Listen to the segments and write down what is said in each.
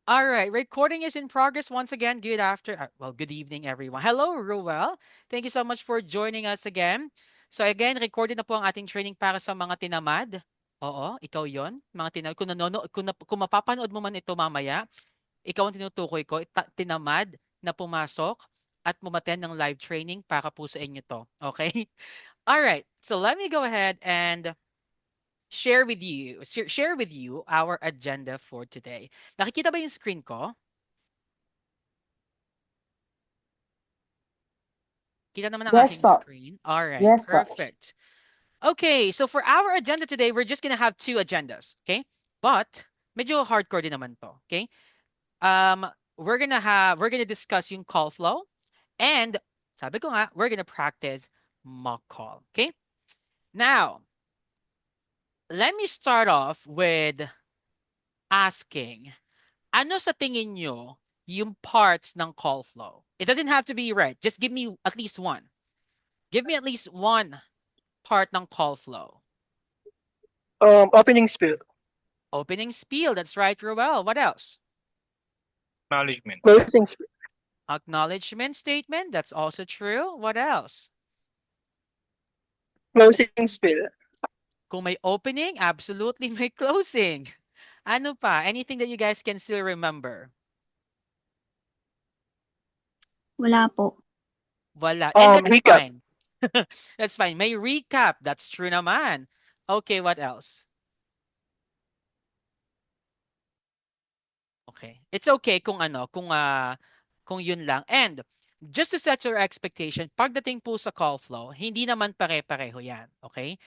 All right, recording is in progress once again. Good evening, everyone. Hello, Ruel. Thank you so much for joining us again. So again, recorded na po ang ating training para sa mga tinamad. Oo, ikaw yon. Mga tinamad. Kung mapapanood mo man ito mamaya, ikaw ang tinutukoy ko, tinamad na pumasok at mumaten ng live training para po sa inyo to. Okay? All right. So let me go ahead and share with you our agenda for today. Nakikita ba yung screen ko? Kita naman ang Yes aking po. screen. All right, Yes po. perfect. Okay, so for our agenda today, we're just gonna have two agendas, okay? But medyo hardcore din naman to, okay? Um, we're gonna discuss yung call flow and sabi ko nga, we're gonna practice mock call, okay? Now, let me start off with asking, ano sa tingin nyo yung parts ng call flow? It doesn't have to be right. Just give me at least one. Give me at least one part ng call flow. Opening spiel. Opening spiel. That's right, Ruel. What else? Acknowledgement. Closing spiel. Acknowledgement statement. That's also true. What else? Closing spiel. Kung may opening, absolutely may closing. Ano pa? Anything that you guys can still remember? Wala po. Wala. And that's Recap. fine. That's fine. May recap. That's true naman. Okay, what else? Okay. It's okay kung yun lang. And just to set your expectation, pagdating po sa call flow, hindi naman pare-pareho yan. Okay?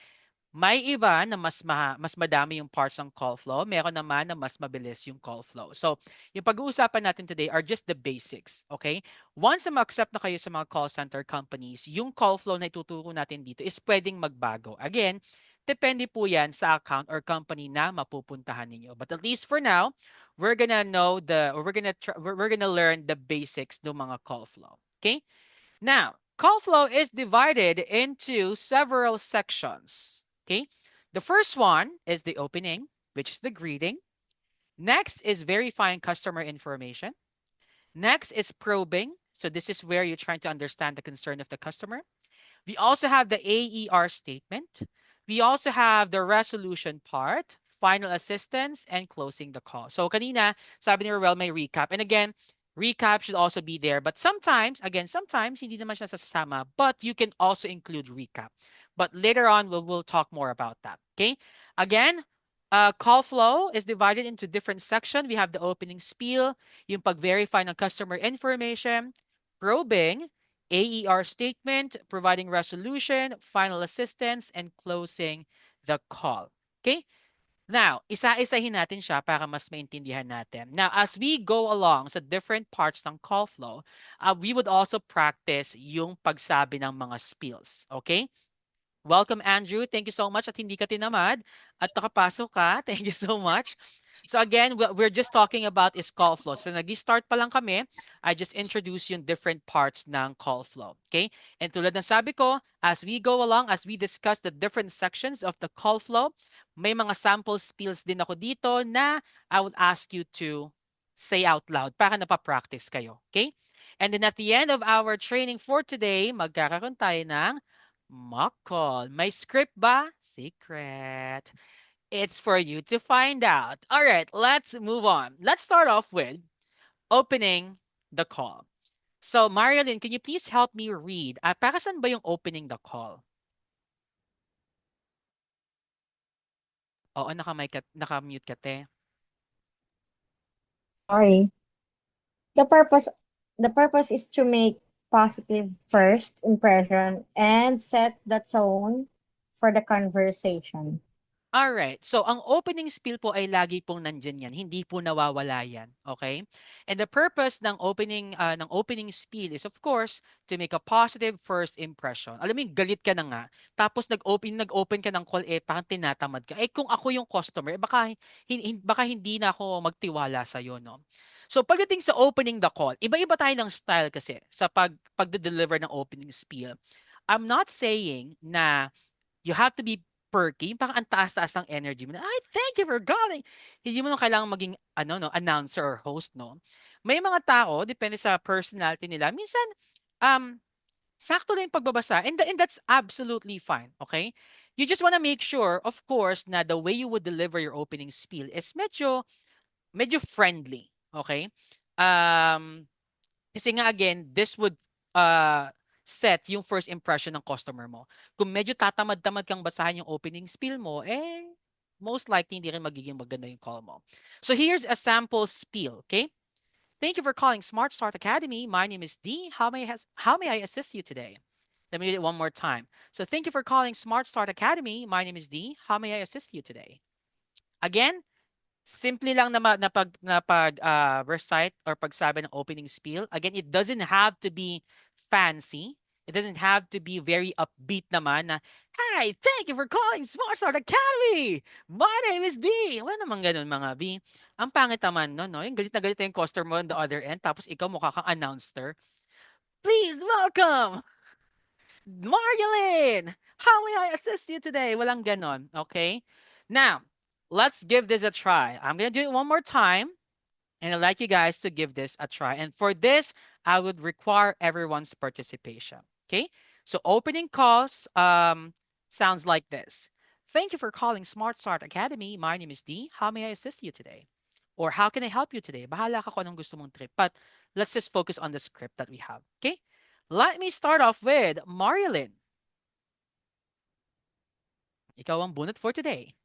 May iba na mas madami yung parts ng call flow. Meron naman na mas mabilis yung call flow. So, yung pag-uusapan natin today are just the basics. Okay? Once na ma-accept na kayo sa mga call center companies, yung call flow na ituturo natin dito is pwedeng magbago. Again, depende po yan sa account or company na mapupuntahan ninyo. But at least for now, we're gonna know or we're gonna learn the basics ng mga call flow. Okay? Now, call flow is divided into several sections. Okay? The first one is the opening, which is the greeting. Next is verifying customer information. Next is probing. So this is where you're trying to understand the concern of the customer. We also have the AER statement. We also have the resolution part, final assistance, and closing the call. So kanina, sabi ni Ruel may recap. And again, recap should also be there. But sometimes, again, sometimes hindi naman siya sasama, but you can also include recap. But later on, we'll talk more about that. Okay? Again, call flow is divided into different sections. We have the opening spiel, yung pag-verify ng customer information, probing, AER statement, providing resolution, final assistance, and closing the call. Okay? Now, isa-isahin natin siya para mas maintindihan natin. Now, as we go along sa different parts ng call flow, we would also practice yung pagsabi ng mga spills. Okay? Welcome, Andrew. Thank you so much at hindi ka tinamad at nakapasok ka. Thank you so much. So again, what we're just talking about is call flow. So nag-start pa lang kami, I just introduce yung different parts ng call flow. Okay? And tulad ng sabi ko, as we go along, as we discuss the different sections of the call flow, may mga sample spills din ako dito na I would ask you to say out loud para napapractice kayo. Okay? And then at the end of our training for today, magkakaroon tayo ng mock call. May script ba? Secret. It's for you to find out. All right, let's move on. Let's start off with opening the call. So, Marilyn, can you please help me read? Para saan ba yung opening the call? Oo, naka-mute ka, te. Sorry. The purpose is to make positive first impression and set the tone for the conversation. Alright. So, ang opening spiel po ay lagi pong nandyan yan. Hindi po nawawala yan. Okay? And the purpose ng opening spiel is, of course, to make a positive first impression. Alam mo yung galit ka na nga, tapos nag-open ka ng call, parang tinatamad ka. Kung ako yung customer, baka hindi na ako magtiwala sa'yo, no? So, pagdating sa opening the call, iba-iba tayo ng style kasi sa pagde-deliver ng opening spiel. I'm not saying na you have to be perky, parang ang taas-taas ng energy mo na, "Ay, thank you for calling." Hindi mo na kailangang maging ano 'no, announcer or host 'no. May mga tao depende sa personality nila, minsan, um, sakto lang yung pagbabasa and that's absolutely fine, okay? You just wanna make sure, of course, na the way you would deliver your opening spiel is medyo friendly, okay? Um, Kasi nga again, this would set yung first impression ng customer mo. Kung medyo tatamad-tamad kang basahin yung opening spiel mo, eh, most likely hindi rin magiging maganda yung call mo. So here's a sample spiel, okay? Thank you for calling Smart Start Academy. My name is D. How may I assist you today? Let me read it one more time. So thank you for calling Smart Start Academy. My name is D. How may I assist you today? Again, simple lang na recite or pagsabi ng opening spiel. Again, it doesn't have to be fancy. It doesn't have to be very upbeat naman na, "Hi, thank you for calling Smart Start Academy. My name is D." Wala naman ganun mga B. Ang pangit naman no, no? Yung galit na galit na yung customer on the other end tapos ikaw mukha kang announcer. Please welcome Marjolin! How may I assist you today? Walang ganon, okay? Now, let's give this a try. I'm going to do it one more time, and I'd like you guys to give this a try. And for this, I would require everyone's participation, okay? So opening calls sounds like this. Thank you for calling Smart Start Academy. My name is D. How may I assist you today? Or how can I help you today? Bahala ka kung anong gusto mong trip. But let's just focus on the script that we have, okay? Let me start off with Marilyn. Ikaw ang bunot for today.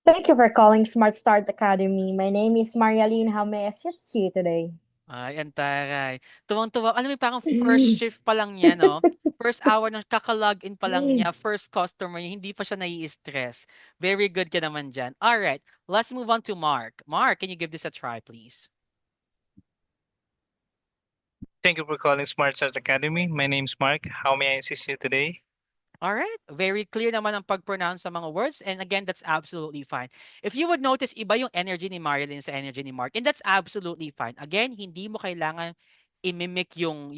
Thank you for calling Smart Start Academy. My name is Marialine. How may I assist you today? Ay, antaray. Tuwang-tuwa. Alam mo, parang first shift pa lang niya, no? First hour ng kaka-login pa lang niya, first customer niya, hindi pa siya nai-stress. Very good ka naman dyan. Alright, let's move on to Mark. Mark, can you give this a try, please? Thank you for calling Smart Start Academy. My name's Mark. How may I assist you today? Alright, very clear naman ang pag-pronounce sa mga words. And again, that's absolutely fine. If you would notice, iba yung energy ni Marilyn sa energy ni Mark. And that's absolutely fine. Again, hindi mo kailangan imimik yung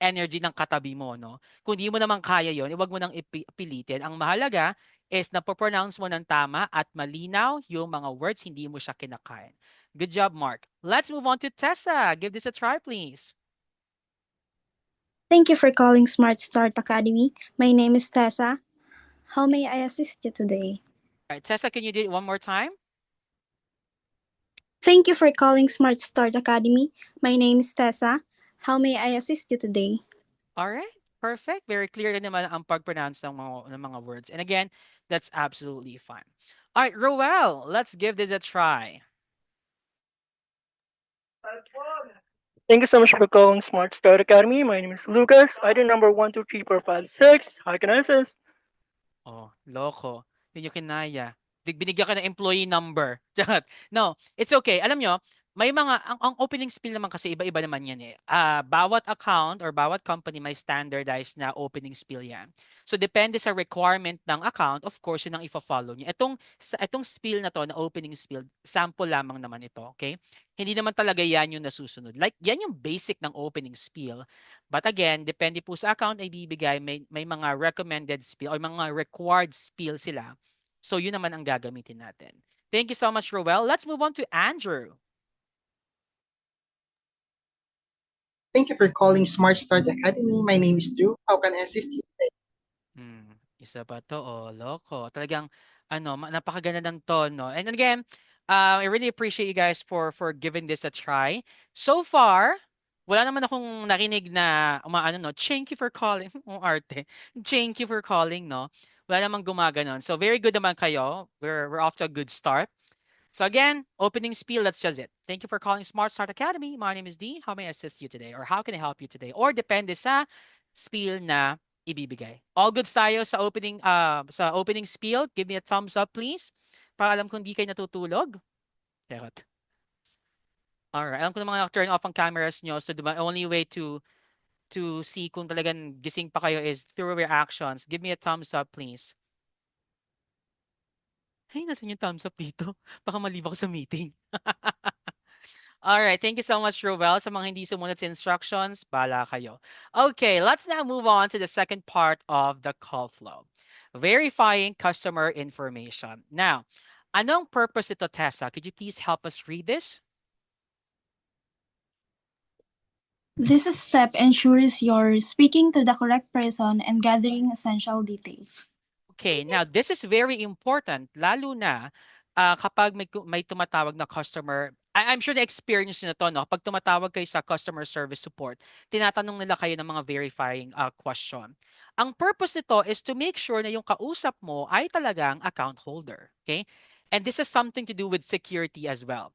energy ng katabi mo, no? Kung di mo naman kaya yon, huwag mo nang pilitin. Ang mahalaga is na-pronounce mo ng tama at malinaw yung mga words, hindi mo siya kinakain. Good job, Mark. Let's move on to Tessa. Give this a try, please. Thank you for calling Smart Start Academy. My name is Tessa. How may I assist you today? All right, Tessa, can you do it one more time? Thank you for calling Smart Start Academy. My name is Tessa. How may I assist you today? All right, perfect. Very clear din naman ang pag-pronounce ng mga words. And again, that's absolutely fine. All right, Roel, let's give this a try. Thank you so much for calling Smart Start Academy. My name is Lucas. ID number 123456. How can I assist? Oh, loko. Hindi nyo kinaya. Binigyan ka ng employee number. Charot. No, it's okay. Alam nyo, may mga, ang opening spiel naman kasi iba-iba naman yan eh. Bawat account or bawat company may standardized na opening spiel yan. So, depende sa requirement ng account, of course, yun ang ifa-follow nyo. Itong spiel na to, na opening spiel, sample lamang naman ito, okay? Hindi naman talaga yan yung nasusunod. Like, yan yung basic ng opening spiel. But again, depende po sa account na ibibigay, may mga recommended spiel or mga required spiel sila. So, yun naman ang gagamitin natin. Thank you so much, Roel. Let's move on to Andrew. Thank you for calling Smart Start Academy. My name is Drew. How can I assist you today? Isa pa to, oh, loko. Talagang, napakaganda ng tono. And again, I really appreciate you guys for giving this a try. So far, wala naman akong narinig na no, thank you for calling. Ang arte. Thank you for calling, no? Wala namang gumaganon. So very good naman kayo. We're off to a good start. So again, opening spiel, that's just it. Thank you for calling Smart Start Academy. My name is D. How may I assist you today? Or how can I help you today? Or depende sa spiel na ibibigay. All goods tayo sa opening spiel. Give me a thumbs up, please. Para alam kung di kayo natutulog. Charot. Alright, alam ko naman turn off ang cameras nyo. So the only way to see kung talagang gising pa kayo is through your actions. Give me a thumbs up, please. Hey, nasan yung thumbs up dito? Baka maliba ko sa meeting. Alright, thank you so much, Roel. Sa mga hindi sumunod sa instructions, bala kayo. Okay, let's now move on to the second part of the call flow. Verifying customer information. Now, anong purpose ito, Tessa? Could you please help us read this? This step ensures you're speaking to the correct person and gathering essential details. Okay, now this is very important, lalo na kapag may tumatawag na customer. I'm sure na-experience nyo na to, no? Pag tumatawag kayo sa customer service support, tinatanong nila kayo ng mga verifying question. Ang purpose nito is to make sure na yung kausap mo ay talagang account holder. Okay? And this is something to do with security as well.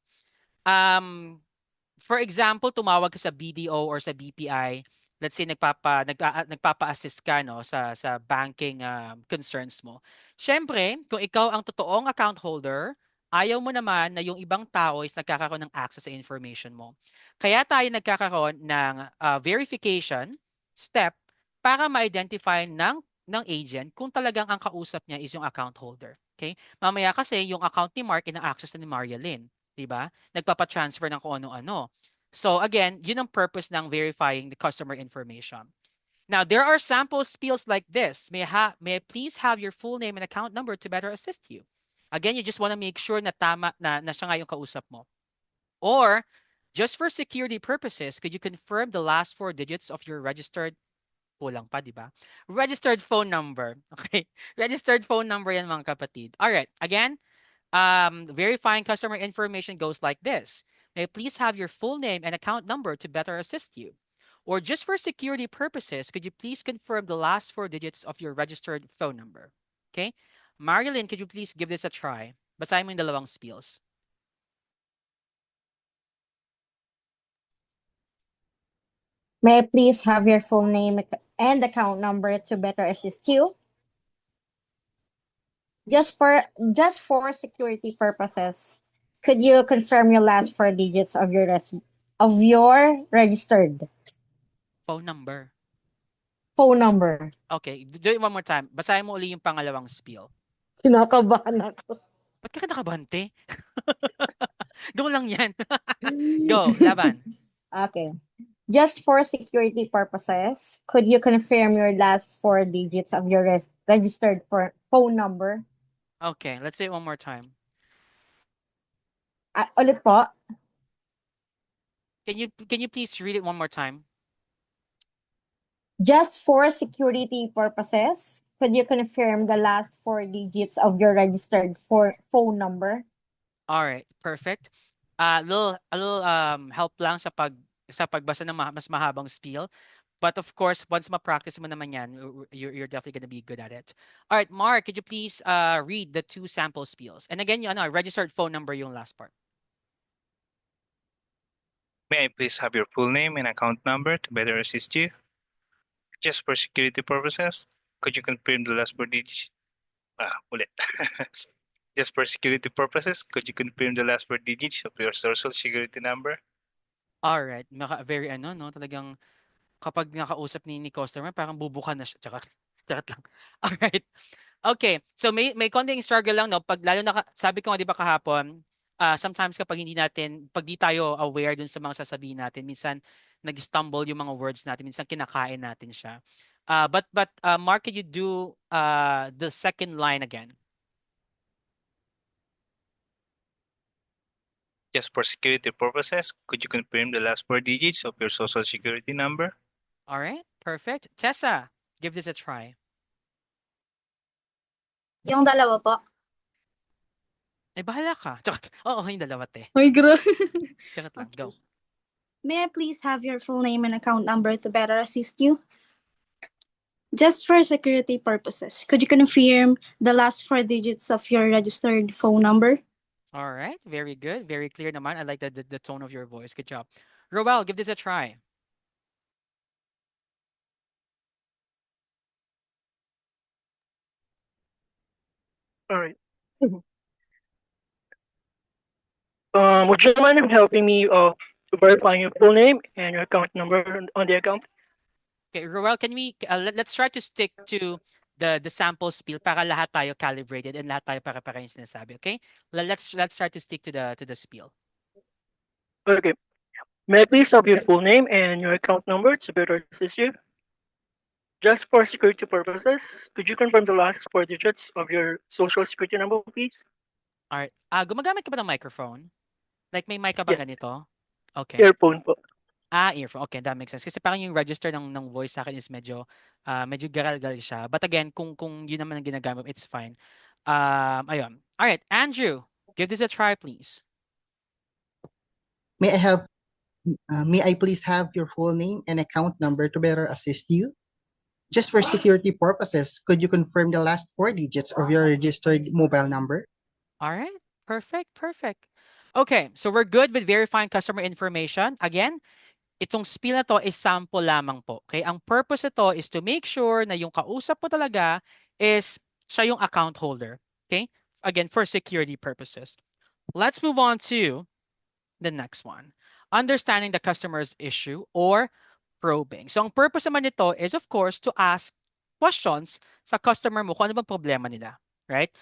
For example, tumawag ka sa BDO or sa BPI, let's say nagpapa-assist ka no sa banking concerns mo. Siyempre, kung ikaw ang totoong account holder, ayaw mo naman na yung ibang tao is nagkakaroon ng access sa information mo. Kaya tayo nagkakaroon ng verification step para ma-identify ng agent kung talagang ang kausap niya is yung account holder. Okay? Mamaya kasi yung account ni Mark ina-access na ni Maria Lynn. 'Di ba? Nagpapa-transfer ng kung ano-ano. So again, yun ang purpose ng verifying the customer information. Now, there are sample spiels like this. May I please have your full name and account number to better assist you? Again, you just want to make sure na tama na siya nga yung kausap mo. Or, just for security purposes, could you confirm the last 4 digits of your registered, kulang pa, di ba? Registered phone number. Okay? Registered phone number yan, mga kapatid. All right. Again, verifying customer information goes like this. May I please have your full name and account number to better assist you? Or just for security purposes, could you please confirm the last 4 digits of your registered phone number? Okay? Marilyn, could you please give this a try? Basahin mo yung dalawang spiels. May I please have your full name and account number to better assist you? Just for security purposes, could you confirm your last 4 digits of your registered Phone number. phone number? Okay, do it one more time. Basahin mo uli yung pangalawang spiel. Kinakabahan ako. Ba't ka nakabante? Go lang yan. Go, laban. Okay. Just for security purposes, could you confirm your last 4 digits of your registered phone number? Okay, let's say it one more time. Ulit po. Can you please read it one more time? Just for security purposes, could you confirm the last 4 digits of your registered phone number? All right, perfect. A little help lang sa pagbasa ng mas mahabang spiel. But of course, once ma-practice mo naman yan, you're definitely going to be good at it. All right, Mark, could you please read the 2 sample spiels? And again, yung registered phone number yung last part. May I please have your full name and account number to better assist you? Just for security purposes, could you confirm the last 4 digits? Ulit. Just for security purposes, could you confirm the last 4 digits of your social security number? All right, very no, talagang kapag nakausap ni customer, parang bubuka na siya. Charot lang. All right. Okay. So may konting struggle lang no pag lalo na sabi ko nga 'di ba kahapon, sometimes kapag pag di tayo aware dun sa mga sasabihin natin, minsan nag-stumble yung mga words natin, minsan kinakain natin siya. But Mark, can you do the second line again? Just for security purposes, could you confirm the last 4 digits of your social security number? All right. Perfect. Tessa, give this a try. Yung dalawa po. Eh, bahala ka. Oo, yung dalawa te. Ay, grabe. Charot lang. Go. May I please have your full name and account number to better assist you? Just for security purposes, could you confirm the last 4 digits of your registered phone number? All right. Very good. Very clear naman. I like the tone of your voice. Good job. Roel, give this a try. All right. Would you mind helping me verifying your full name and your account number on the account? Okay, Roel, can we let's try to stick to the sample spiel para lahat tayo calibrated and lahat tayo para-para yung sinasabi, okay? Let's try to stick to the spiel. Okay. May I please have your full name and your account number to better assist you? Just for security purposes, could you confirm the last four digits of your social security number, please? All right. Gumagamit ka ba ng microphone? Like may mic ka bang Yes. ganito? Okay. Earphone po. Earphone. Okay, that makes sense. Kasi parang yung register ng voice sa akin is medyo garal-gal siya. But again, kung yun naman ang ginagamit, it's fine. Ayun. All right, Andrew, give this a try, please. May I have may I please have your full name and account number to better assist you? Just for security purposes, could you confirm the last four digits of your registered mobile number? All right. Perfect, perfect. Okay, so we're good with verifying customer information. Again, itong spiel na to is sample lamang po. Okay? Ang purpose nito is to make sure na yung kausap mo talaga is siya yung account holder. Okay? Again, for security purposes. Let's move on to the next one. Understanding the customer's issue or probing. So ang purpose naman nito is of course to ask questions sa customer mo kung ano bang problema nila, right?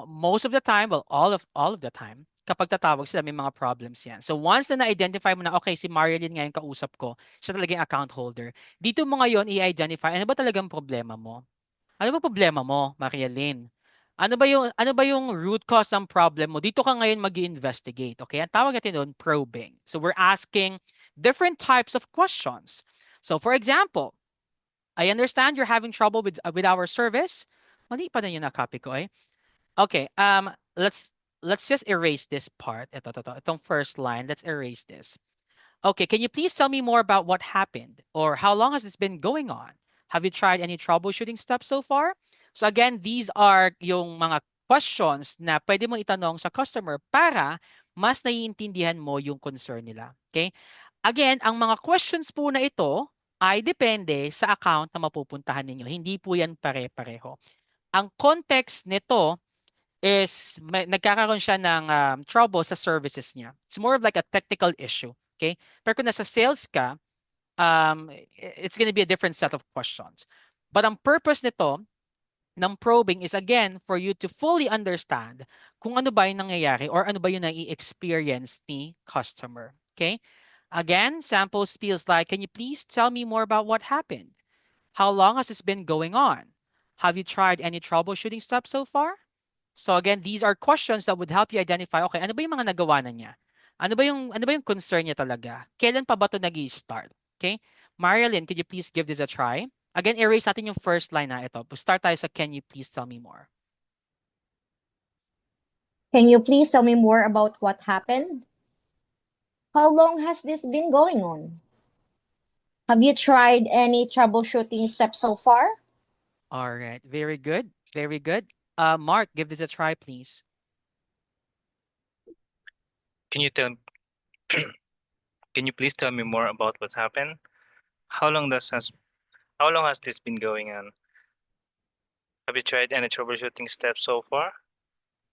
Most of the time, well, all of the time, kapag tatawag sila may mga problems yan. So once na na-identify mo na okay, si Marilyn nga yung kausap ko, siya talaga yung account holder. Dito mo ngayon i-identify ano ba talagang problema mo? Ano ba problema mo, Marilyn? Ano ba yung root cause ng problem mo? Dito ka ngayon mag-investigate, okay? Ang tawag natin doon probing. So we're asking different types of questions. So for example, I understand you're having trouble with our service. Mali pa na yung na-copy ko eh. Okay, let's just erase this part. Itong first line, let's erase this. Okay, can you please tell me more about what happened or how long has this been going on? Have you tried any troubleshooting steps so far? So again, these are yung mga questions na pwede mo itanong sa customer para mas naiintindihan mo yung concern nila. Okay? Again, ang mga questions po na ito ay depende sa account na mapupuntahan ninyo. Hindi po yan pare-pareho. Ang context nito is nagkakaroon siya ng trouble sa services niya. It's more of like a technical issue. Okay? Pero kung nasa sales ka, it's going to be a different set of questions. But ang purpose nito ng probing is again for you to fully understand kung ano ba yung nangyayari or ano ba yung nai-experience ni customer. Okay? Again, sample feels like, can you please tell me more about what happened? How long has this been going on? Have you tried any troubleshooting steps so far? So again, these are questions that would help you identify, okay, ano ba yung mga nagawa na niya? Ano ba yung concern niya talaga? Kailan pa ba ito nag-i-start? Okay? Marilyn, could you please give this a try? Again, erase natin yung first line na ito. Start tayo sa can you please tell me more? Can you please tell me more about what happened? How long has this been going on? Have you tried any troubleshooting steps so far? All right, very good. Very good. Mark, give this a try, please. Can you tell can you please tell me more about what happened? How long has this been going on? Have you tried any troubleshooting steps so far?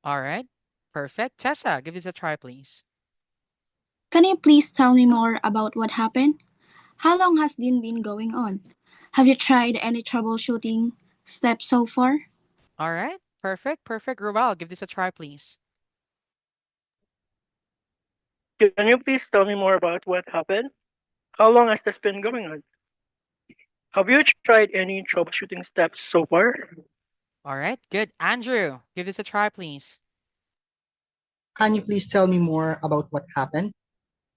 All right, perfect. Tessa, give this a try, please. Can you please tell me more about what happened? How long has this been going on? Have you tried any troubleshooting steps so far? All right, perfect. Ruel, give this a try, please. Can you please tell me more about what happened? How long has this been going on? Have you tried any troubleshooting steps so far? All right, good. Andrew, give this a try, please. Can you please tell me more about what happened?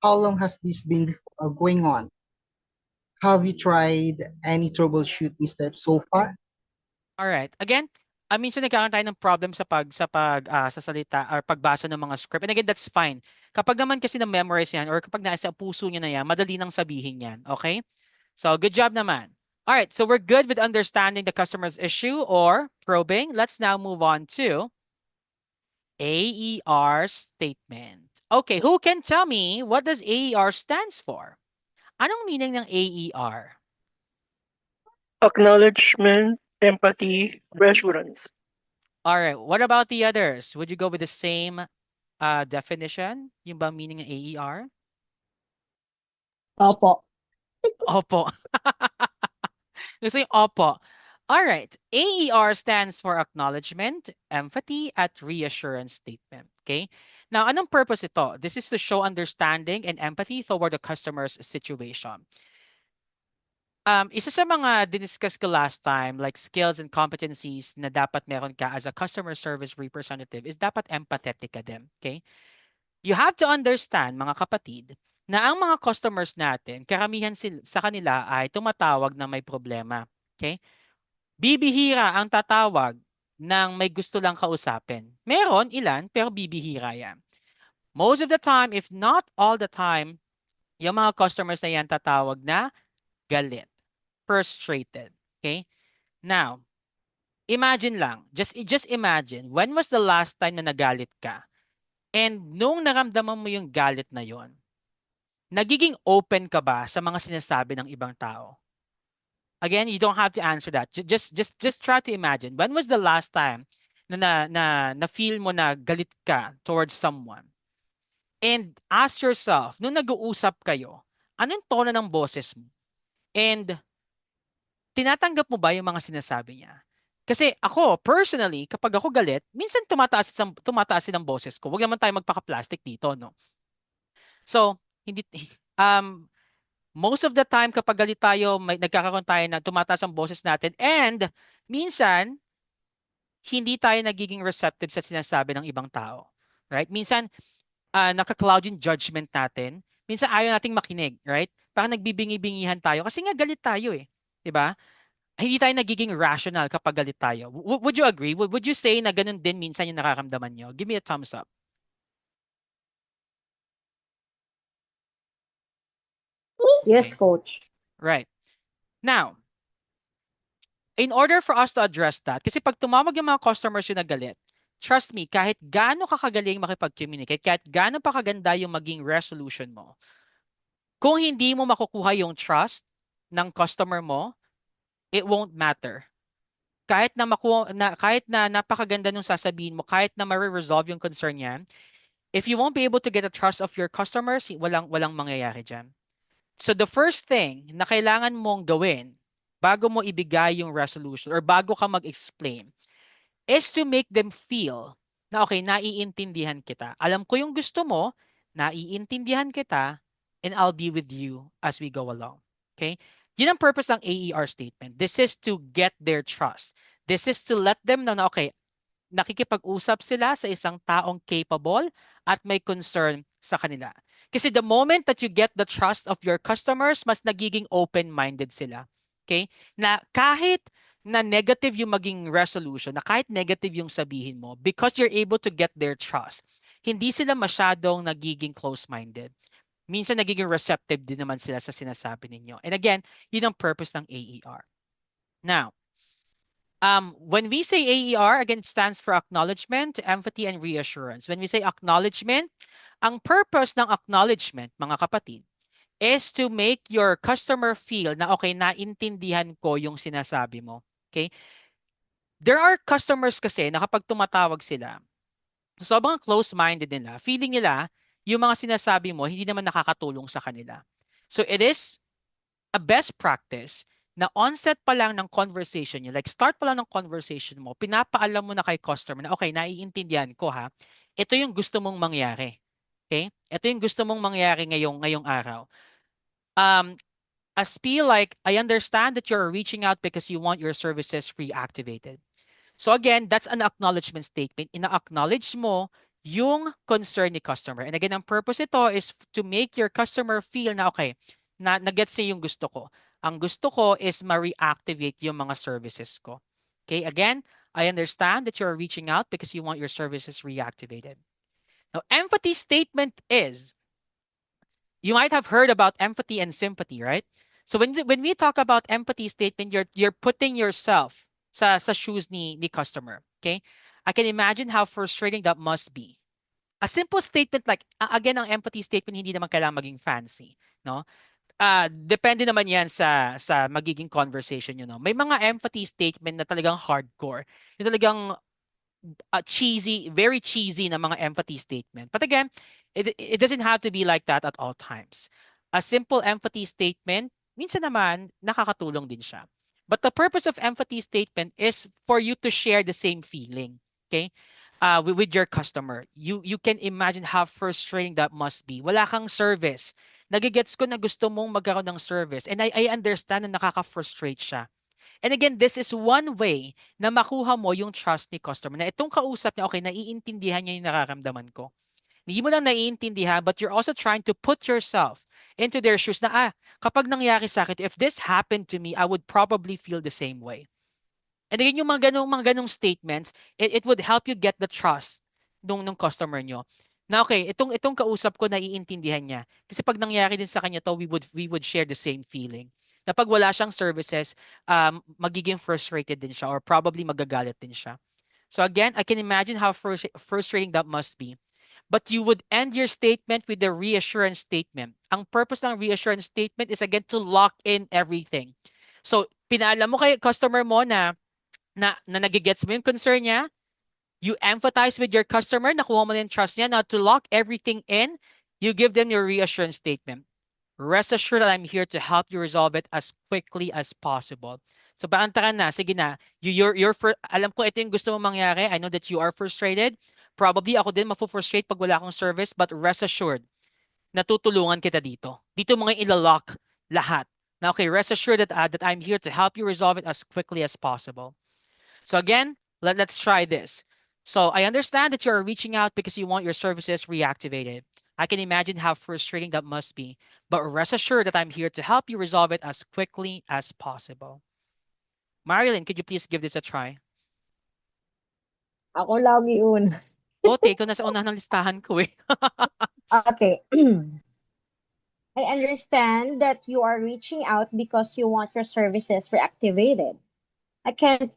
How long has this been going on? Have you tried any troubleshooting steps so far? All right. Again, minsan nagkakaroon tayo ng problem sa sa salita or pagbasa ng mga script. And again, that's fine. Kapag naman kasi na-memorize yan or kapag nasa puso niya na yan, madali nang sabihin yan. Okay? So, good job naman. All right. So, we're good with understanding the customer's issue or probing. Let's now move on to AER statement. Okay. Who can tell me what does AER stands for? Anong meaning ng AER? Acknowledgement, empathy, reassurance. All right. What about the others? Would you go with the same definition? Yung ba meaning ng AER? Opo. Opo. Gusto yung opo. All right. AER stands for acknowledgement, empathy, at reassurance statement. Okay. Now, anong purpose ito? This is to show understanding and empathy toward the customer's situation. Isa sa mga diniscuss ko last time, like skills and competencies na dapat meron ka as a customer service representative is dapat empathetic ka din. Okay? You have to understand, mga kapatid, na ang mga customers natin, karamihan sa kanila ay tumatawag na may problema. Okay? Bibihira ang tatawag ng may gusto lang kausapin. Meron, ilan, pero bibihira yan. Most of the time, if not all the time, yung mga customers na yan tatawag na galit, frustrated. Okay? Now, imagine lang, just imagine, when was the last time na nagalit ka? And nung naramdaman mo yung galit na yon, nagiging open ka ba sa mga sinasabi ng ibang tao? Again, you don't have to answer that. Just try to imagine. When was the last time na feel mo na galit ka towards someone? And ask yourself, nung nag-uusap kayo, anong tono ng boses mo? And tinatanggap mo ba yung mga sinasabi niya? Kasi ako, personally, kapag ako galit, minsan tumataas din ang boses ko. Huwag naman tayo magpaka-plastic dito, no? So, hindi most of the time kapag galit tayo, nagkakaroon tayo na tumataas ang boses natin, and minsan hindi tayo nagiging receptive sa sinasabi ng ibang tao. Right? Minsan naka-cloud yung judgment natin. Minsan ayaw nating makinig, right? Parang nagbibingi-bingihan tayo kasi nga galit tayo eh. 'Di ba? Hindi tayo nagiging rational kapag galit tayo. Would you agree? Would you say na ganun din minsan yung nakaramdaman nyo? Give me a thumbs up. Yes, coach. Right. Now, in order for us to address that, kasi pag tumawag yung mga customers yung nagalit, trust me, kahit gaano ka kagaling makipag-communicate, kahit gaano pa kaganda yung maging resolution mo, kung hindi mo makukuha yung trust ng customer mo, it won't matter. Kahit na napakaganda nung sasabihin mo, kahit na ma-resolve yung concern niya, if you won't be able to get the trust of your customers, walang mangyayari dyan. So the first thing na kailangan mong gawin bago mo ibigay yung resolution or bago ka mag-explain is to make them feel na okay, naiintindihan kita. Alam ko yung gusto mo, naiintindihan kita, and I'll be with you as we go along. Okay? Yun ang purpose ng AER statement. This is to get their trust. This is to let them know na okay, nakikipag-usap sila sa isang taong capable at may concern sa kanila. Kasi the moment that you get the trust of your customers, mas nagiging open-minded sila. Okay? Na kahit na negative yung maging resolution, na kahit negative yung sabihin mo, because you're able to get their trust, hindi sila masyadong nagiging close-minded. Minsan nagiging receptive din naman sila sa sinasabi ninyo. And again, yun ang purpose ng AER. Now, when we say AER, again, it stands for acknowledgement, empathy, and reassurance. When we say acknowledgement, ang purpose ng acknowledgement, mga kapatid, is to make your customer feel na okay, naintindihan ko yung sinasabi mo. Okay? There are customers kasi na kapag tumatawag sila, sobrang close-minded nila, feeling nila yung mga sinasabi mo hindi naman nakakatulong sa kanila. So it is a best practice na onset pa lang ng conversation nyo, like start pa lang ng conversation mo, pinapaalam mo na kay customer na okay, naiintindihan ko ha, ito yung gusto mong mangyari. Okay? Ito yung gusto mong mangyari ngayong araw. As feel like, I understand that you're reaching out because you want your services reactivated. So again, that's an acknowledgement statement. Ina-acknowledge mo yung concern ni customer. And again, ang purpose ito is to make your customer feel na okay, na-gets niya yung gusto ko. Ang gusto ko is ma-reactivate yung mga services ko. Okay, again, I understand that you're reaching out because you want your services reactivated. Now, empathy statement is, you might have heard about empathy and sympathy, right? So when we talk about empathy statement, you're putting yourself sa shoes ni customer, okay? I can imagine how frustrating that must be. A simple statement like, again, ang empathy statement hindi naman kailangan maging fancy, no? Depende naman yan sa magiging conversation, you know. May mga empathy statement na talagang hardcore. Yung talagang cheesy, very cheesy na mga empathy statement. But again, it doesn't have to be like that at all times. A simple empathy statement, minsan naman, nakakatulong din siya. But the purpose of empathy statement is for you to share the same feeling, okay? With your customer. You can imagine how frustrating that must be. Wala kang service. Nagigets ko na gusto mong magkaroon ng service. And I understand na nakaka-frustrate siya. And again, this is one way na makuha mo yung trust ni customer. Na itong kausap niya, okay, naiintindihan niya yung nararamdaman ko. Hindi mo lang naiintindihan, but you're also trying to put yourself into their shoes na, kapag nangyari sa akin, if this happened to me, I would probably feel the same way. And again, yung mga ganong statements, it would help you get the trust nung customer nyo. Na okay, itong kausap ko naiintindihan niya. Kasi pag nangyari din sa kanya to, we would share the same feeling. Na pag wala siyang services, magiging frustrated din siya or probably magagalit din siya. So again, I can imagine how frustrating that must be. But you would end your statement with the reassurance statement. Ang purpose ng reassurance statement is again to lock in everything. So pinaalam mo kay customer mo na nagigets mo yung concern niya, you empathize with your customer, nakuha mo na yung trust niya. Now to lock everything in, you give them your reassurance statement. Rest assured that I'm here to help you resolve it as quickly as possible. So parang tara na, sige na. Alam ko ito yung gusto mo mangyari. I know that you are frustrated. Probably ako din mafo-frustrate pag wala akong service, but rest assured, natutulungan kita dito. Dito mo ngayon ilalock lahat. Now, okay, rest assured that I'm here to help you resolve it as quickly as possible. So again, let's try this. So I understand that you're reaching out because you want your services reactivated. I can imagine how frustrating that must be, but rest assured that I'm here to help you resolve it as quickly as possible. Marilyn, could you please give this a try? Ako lagi yun. Take ko nasa unahan ng listahan ko eh. Okay. I understand that you are reaching out because you want your services reactivated. I can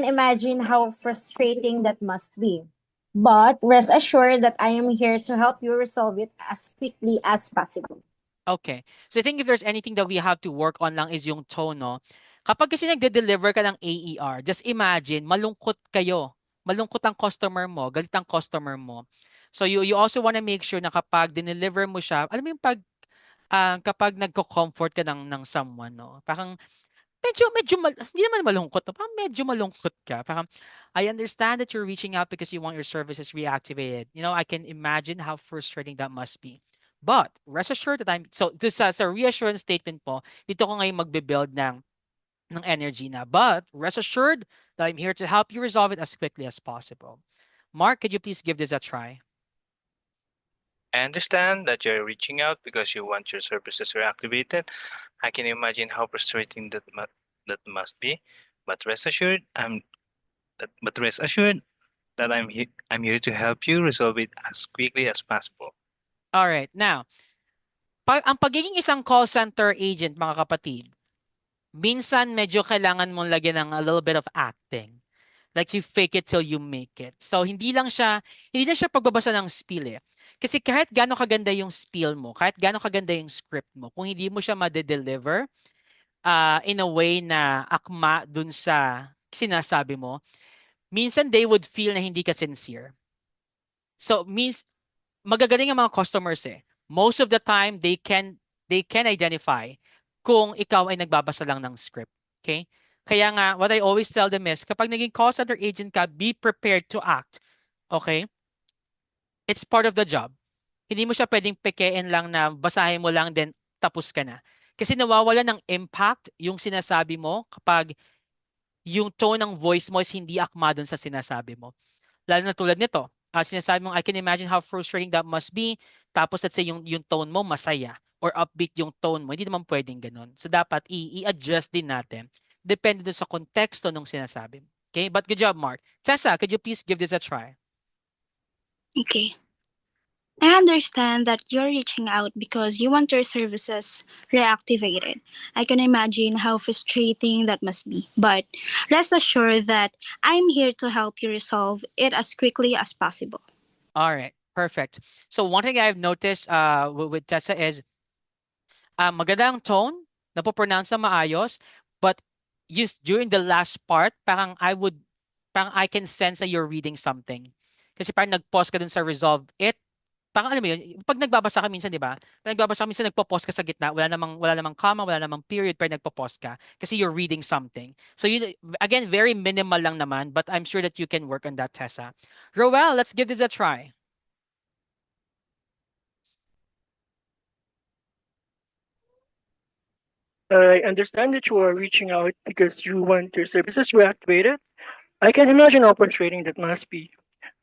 imagine how frustrating that must be. But rest assured that I am here to help you resolve it as quickly as possible. Okay. So I think if there's anything that we have to work on lang is yung tone, no? Kapag kasi nagde-deliver ka ng AER, just imagine, malungkot kayo. Malungkot ang customer mo, galit ang customer mo. So you also want to make sure na kapag dineliver mo siya, alam mo yung kapag nagko-comfort ka ng someone, no? Parang hindi naman malungkot, no? Parang medyo malungkot ka. Parang, I understand that you're reaching out because you want your services reactivated. You know, I can imagine how frustrating that must be. But rest assured that sa reassurance statement po, dito ko ngayon magbe-build ng energy na. But rest assured that I'm here to help you resolve it as quickly as possible. Mark, could you please give this a try? I understand that you're reaching out because you want your services reactivated. I can imagine how frustrating that must be, but rest assured that I'm here to help you resolve it as quickly as possible. All right. Now, ang pagiging isang call center agent, mga kapatid, minsan medyo kailangan mong lagyan ng a little bit of acting. Like you fake it till you make it. So hindi lang siya pagbabasa ng spiel eh. Kasi kahit gaano kaganda yung spiel mo, kahit gaano kaganda yung script mo, kung hindi mo siya ma-deliver in a way na akma dun sa sinasabi mo, minsan they would feel na hindi ka sincere. So magagaling ang mga customers eh. Most of the time they can identify kung ikaw ay nagbabasa lang ng script. Okay? Kaya nga, what I always tell them is, kapag naging call center agent ka, be prepared to act. Okay? It's part of the job. Hindi mo siya pwedeng pekein lang na basahin mo lang then tapos ka na. Kasi nawawala ng impact yung sinasabi mo kapag yung tone ng voice mo is hindi akma dun sa sinasabi mo. Lalo na tulad nito, sinasabi mo, I can imagine how frustrating that must be. Tapos let's say yung tone mo masaya or upbeat yung tone mo. Hindi naman pwedeng ganun. So dapat i-adjust din natin. Depende sa konteksto ng sinasabi. Okay? But good job, Mark. Tessa, could you please give this a try? Okay. I understand that you're reaching out because you want your services reactivated. I can imagine how frustrating that must be. But rest assured that I'm here to help you resolve it as quickly as possible. All right. Perfect. So one thing I've noticed with Tessa is maganda ang tone, napopronounce na maayos, but during the last part, parang I can sense that you're reading something. Kasi parang nag-pause ka dun sa resolve it parang alam mo yun, pag nagbabasa ka minsan, di ba? Pag nagbabasa ka minsan, nagpo-pause ka sa gitna, wala namang comma, wala namang period, pero nagpo-pause ka kasi you're reading something. So you again, very minimal lang naman, but I'm sure that you can work on that, Tessa. Roel, let's give this a try. I understand that you are reaching out because you want your services reactivated. I can imagine how frustrating that must be.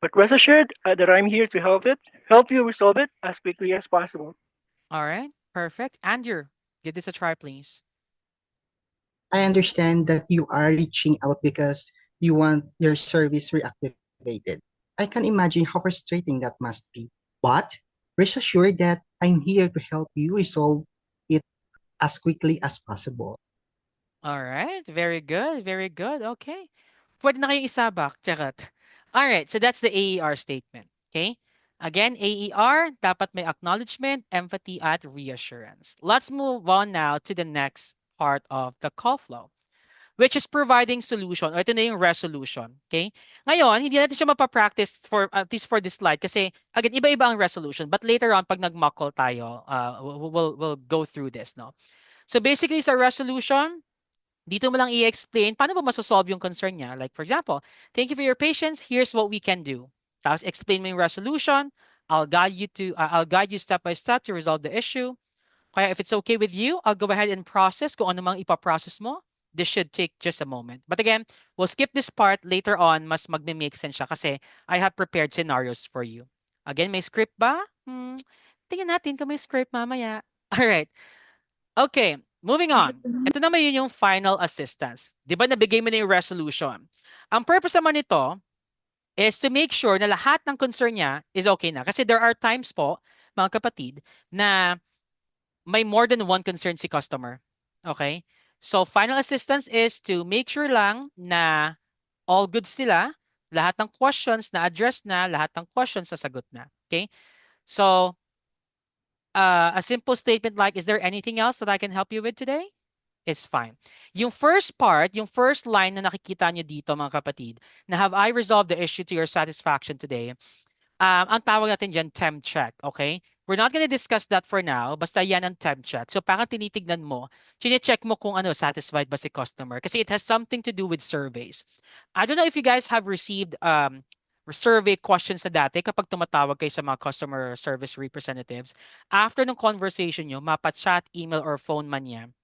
But rest assured that I'm here to help you resolve it as quickly as possible. All right, perfect. Andrew, give this a try, please. I understand that you are reaching out because you want your service reactivated. I can imagine how frustrating that must be. But rest assured that I'm here to help you resolve it as quickly as possible. All right, very good, very good. Okay. Pwede na kayong isabak. Charot. All right, so that's the AER statement. Okay? Again, AER, dapat may acknowledgement, empathy, at reassurance. Let's move on now to the next part of the call flow, which is providing solution. O ito na yung resolution. Okay? Ngayon, hindi natin siya mapapractice for, at least for this slide kasi, again, iba-iba ang resolution. But later on, pag nag-mock call tayo, we'll go through this. No? So basically, sa resolution, dito mo lang i-explain paano ba masosolve yung concern niya. Like, for example, thank you for your patience. Here's what we can do. Tapos, explain mo yung resolution. I'll guide you step by step to resolve the issue. Kaya if it's okay with you, I'll go ahead and process kung ano mang ipaprocess mo. This should take just a moment. But again, we'll skip this part. Later on, mas magme-make sense siya kasi I have prepared scenarios for you. Again, may script ba? Tingnan natin kung may script mamaya. All right. Okay, moving on. Ito naman yun yung final assistance. Di ba nabigay mo na yung resolution? Ang purpose naman nito is to make sure na lahat ng concern niya is okay na. Kasi there are times po, mga kapatid, na may more than one concern si customer. Okay? So, final assistance is to make sure lang na all good sila, lahat ng questions na address na, lahat ng questions sasagot na. Okay? So, a simple statement like, is there anything else that I can help you with today? It's fine. Yung first part, yung first line na nakikita nyo dito mga kapatid, na have I resolved the issue to your satisfaction today? Ang tawag natin dyan, temp check, okay? We're not gonna discuss that for now, basta yan ang temp check. So parang tinitignan mo, chine-check mo kung ano, satisfied ba si customer. Kasi it has something to do with surveys. I don't know if you guys have received survey questions na dati kapag tumatawag kayo sa mga customer service representatives. After ng conversation nyo, mapa-chat, email, or phone man yan,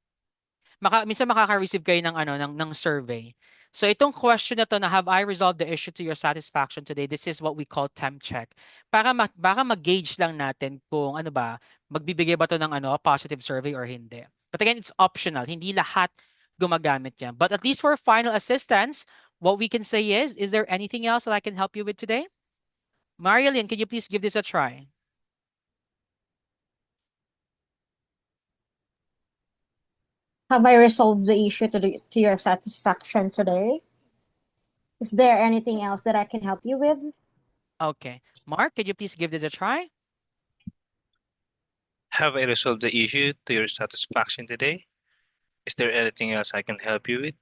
minsan makaka-receive kayo ng ng survey. So itong question na to na have I resolved the issue to your satisfaction today? This is what we call temp check. Para baka mag-gauge lang natin kung ano ba, magbibigay ba to ng positive survey or hindi. But again, it's optional. Hindi lahat gumagamit yan. But at least for final assistance, what we can say is there anything else that I can help you with today? Marilyn, can you please give this a try? Have I resolved the issue to your satisfaction today? Is there anything else that I can help you with? Okay. Mark, could you please give this a try? Have I resolved the issue to your satisfaction today? Is there anything else I can help you with?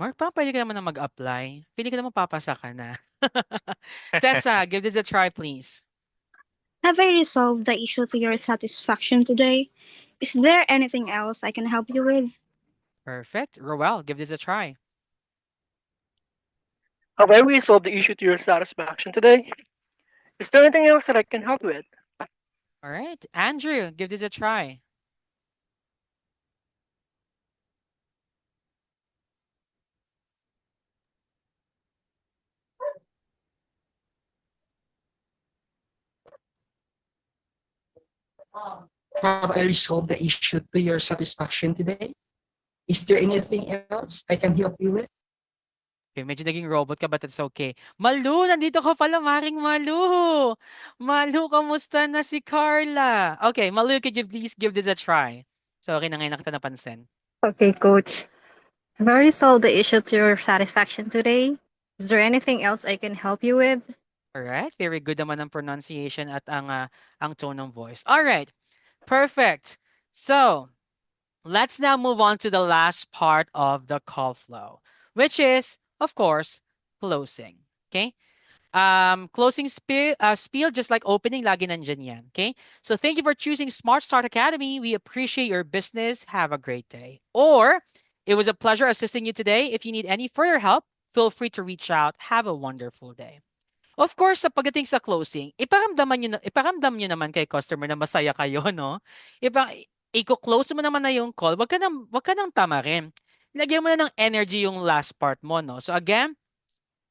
Mark, pwede ka naman na mag-apply. Pili ka naman papasa ka na. Tessa, give this a try, please. Have I resolved the issue to your satisfaction today? Is there anything else I can help you with? Perfect. Roel, give this a try. Have I resolved the issue to your satisfaction today? Is there anything else that I can help you with? All right. Andrew, give this a try. Have I resolved the issue to your satisfaction today? Is there anything else I can help you with? Okay, medyo naging robot ka, but it's okay. Malu, nandito ka pala, Maring Malu. Malu, kamusta na si Carla? Okay, Malu, could you please give this a try? So, okay na ngayon nakita napansin. Okay, coach. Have I resolved the issue to your satisfaction today? Is there anything else I can help you with? All right, very good naman ang pronunciation at ang tone ng voice. All right, perfect. So, let's now move on to the last part of the call flow, which is, of course, closing. Okay? Closing spiel, just like opening, lagi nandyan yan. Okay? So thank you for choosing Smart Start Academy. We appreciate your business. Have a great day. Or, it was a pleasure assisting you today. If you need any further help, feel free to reach out. Have a wonderful day. Of course, sa pagdating sa closing, iparamdam nyo naman kay customer na masaya kayo, no? Iko-close mo naman na yung call, wag ka nang tamarin. Lagyan mo na ng energy yung last part mo, no? So again,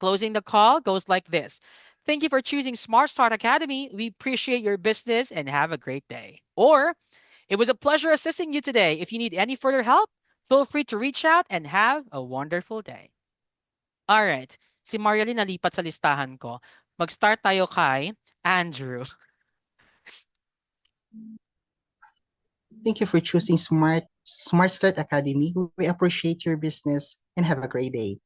closing the call goes like this. Thank you for choosing Smart Start Academy. We appreciate your business and have a great day. Or, it was a pleasure assisting you today. If you need any further help, feel free to reach out and have a wonderful day. All right. Si Marielyn nalipat sa listahan ko. Mag-start tayo kay Andrew. Thank you for choosing Smart Start Academy. We appreciate your business and have a great day.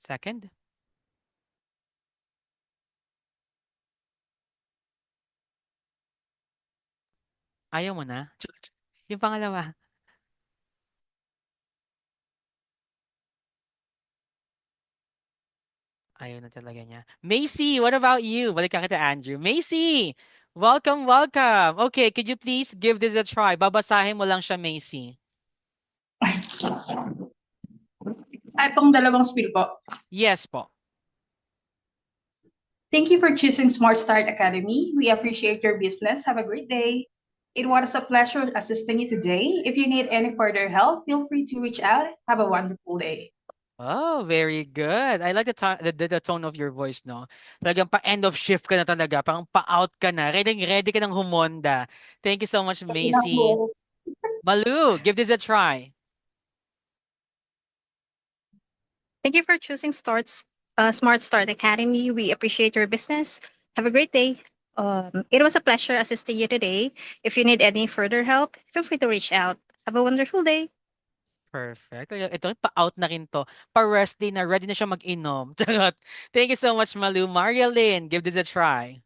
Second. Ayaw mo na? Yung pangalawa. Ayaw na talaga niya. Macy, what about you? Balik ka kita, Andrew. Macy! Welcome, welcome. Okay, could you please give this a try? Babasahin mo lang siya, Macy. Itong dalawang spiel po. Yes po. Thank you for choosing Smart Start Academy. We appreciate your business. Have a great day. It was a pleasure assisting you today. If you need any further help, feel free to reach out. Have a wonderful day. Oh, very good. I like the tone of your voice, no? Talagang pa-end of shift ka na talaga. Parang pa-out ka na. Ready ka ng humonda. Thank you so much, Macy. Malu, give this a try. Thank you for choosing Smart Start Academy. We appreciate your business. Have a great day. It was a pleasure assisting you today. If you need any further help, feel free to reach out. Have a wonderful day. Perfect. Ito, pa-out na rin to. Pa-rest day na, ready na siya mag-inom. Charot. Thank you so much, Malu. Marielyn, give this a try.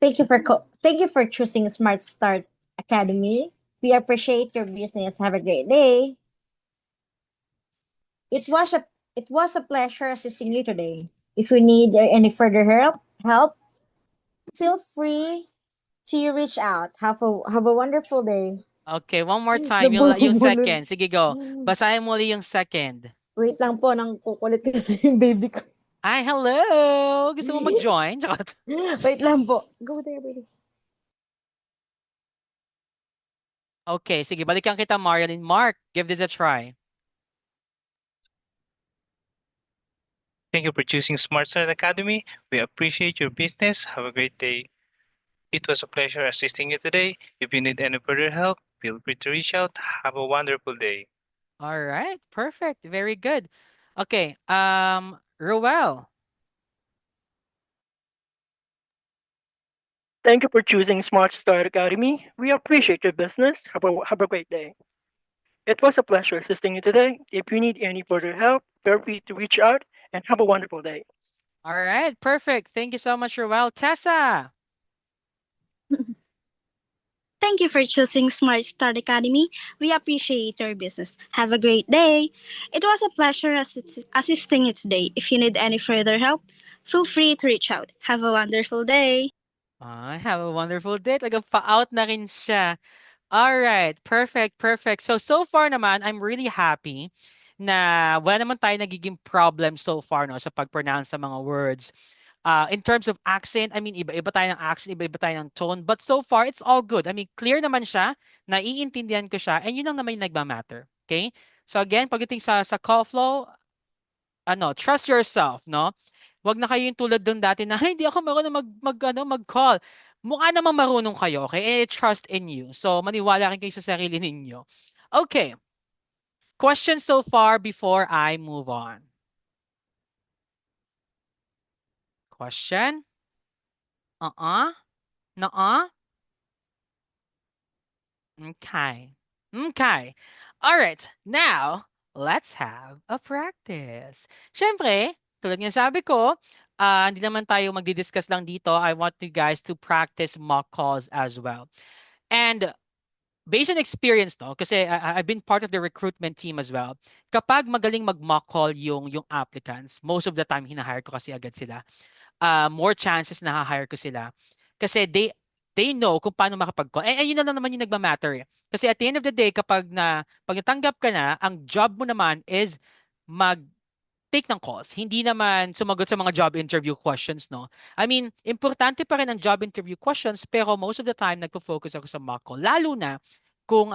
Thank you for choosing Smart Start Academy. We appreciate your business. Have a great day. It was a pleasure assisting you today. If you need any further help, feel free to reach out. Have a wonderful day. Okay, one more time. Yung second. Sige, go. Basahin mo ulit yung second. Wait lang po, nang kukulit kasi yung baby ko. Ay, hello! Gusto mo mag-join? Charot. Wait lang po. Go there, baby. Okay, sige. Balikan kita, Marielyn. Mark, give this a try. Thank you for choosing Smart Start Academy. We appreciate your business. Have a great day. It was a pleasure assisting you today. If you need any further help, feel free to reach out. Have a wonderful day. All right, perfect. Very good. Okay, Roel. Thank you for choosing Smart Start Academy. We appreciate your business. Have a great day. It was a pleasure assisting you today. If you need any further help, feel free to reach out and have a wonderful day. All right, perfect. Thank you so much, Roel. Tessa. Thank you for choosing Smart Start Academy. We appreciate your business. Have a great day. It was a pleasure assisting you today. If you need any further help, feel free to reach out. Have a wonderful day. Have a wonderful day. Talagang pa-out na rin siya. All right, perfect. So far naman, I'm really happy na wala naman tayo nagiging problem so far, no, sa pag-pronounce sa mga words. In terms of accent, I mean, iba-iba tayo ng accent, iba-iba tayo ng tone. But so far, it's all good. I mean, clear naman siya, naiintindihan ko siya, and yun lang naman yung nagmamatter. Okay? So again, pagdating sa call flow, trust yourself, no? Wag na kayo yung tulad doon dati na, hindi ako marunong mag-call. Mukha namang marunong kayo, okay? And I trust in you. So, maniwala rin kayo sa sarili ninyo. Okay. Questions so far before I move on? Question? Nuh-uh? Okay. All right. Now, let's have a practice. Siyempre, tulad ng sabi ko, hindi naman tayo magdi-discuss lang dito. I want you guys to practice mock calls as well. And based on experience, no, kasi I've been part of the recruitment team as well. Kapag magaling mag-mock call yung applicants, most of the time hina-hire ko kasi agad sila. More chances na hire ko sila. Kasi they know kung paano makapag-call. Yun na lang naman yung nagma-matter eh. Kasi at the end of the day, pag natanggap ka na, ang job mo naman is mag-take ng calls. Hindi naman sumagot sa mga job interview questions, no? I mean, importante pa rin ang job interview questions, pero most of the time, nagpo-focus ako sa mock call. Lalo na kung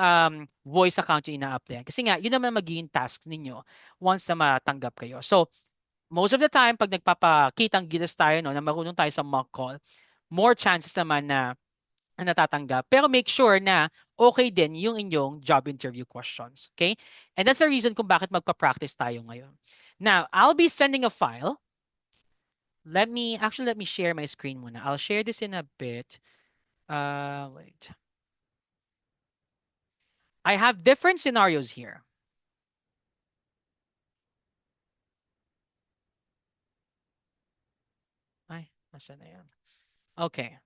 voice account yung ina-apply. Kasi nga, yun naman magiging task ninyo once na matanggap kayo. So, most of the time, pag nagpapakitang gilas tayo, no, na marunong tayo sa mock call, more chances naman na natatanggap. Pero make sure na okay din yung inyong job interview questions. Okay? And that's the reason kung bakit magpa-practice tayo ngayon. Now, I'll be sending a file. Let me share my screen muna. I'll share this in a bit. Wait. I have different scenarios here. Ay, nasa na yan? Okay.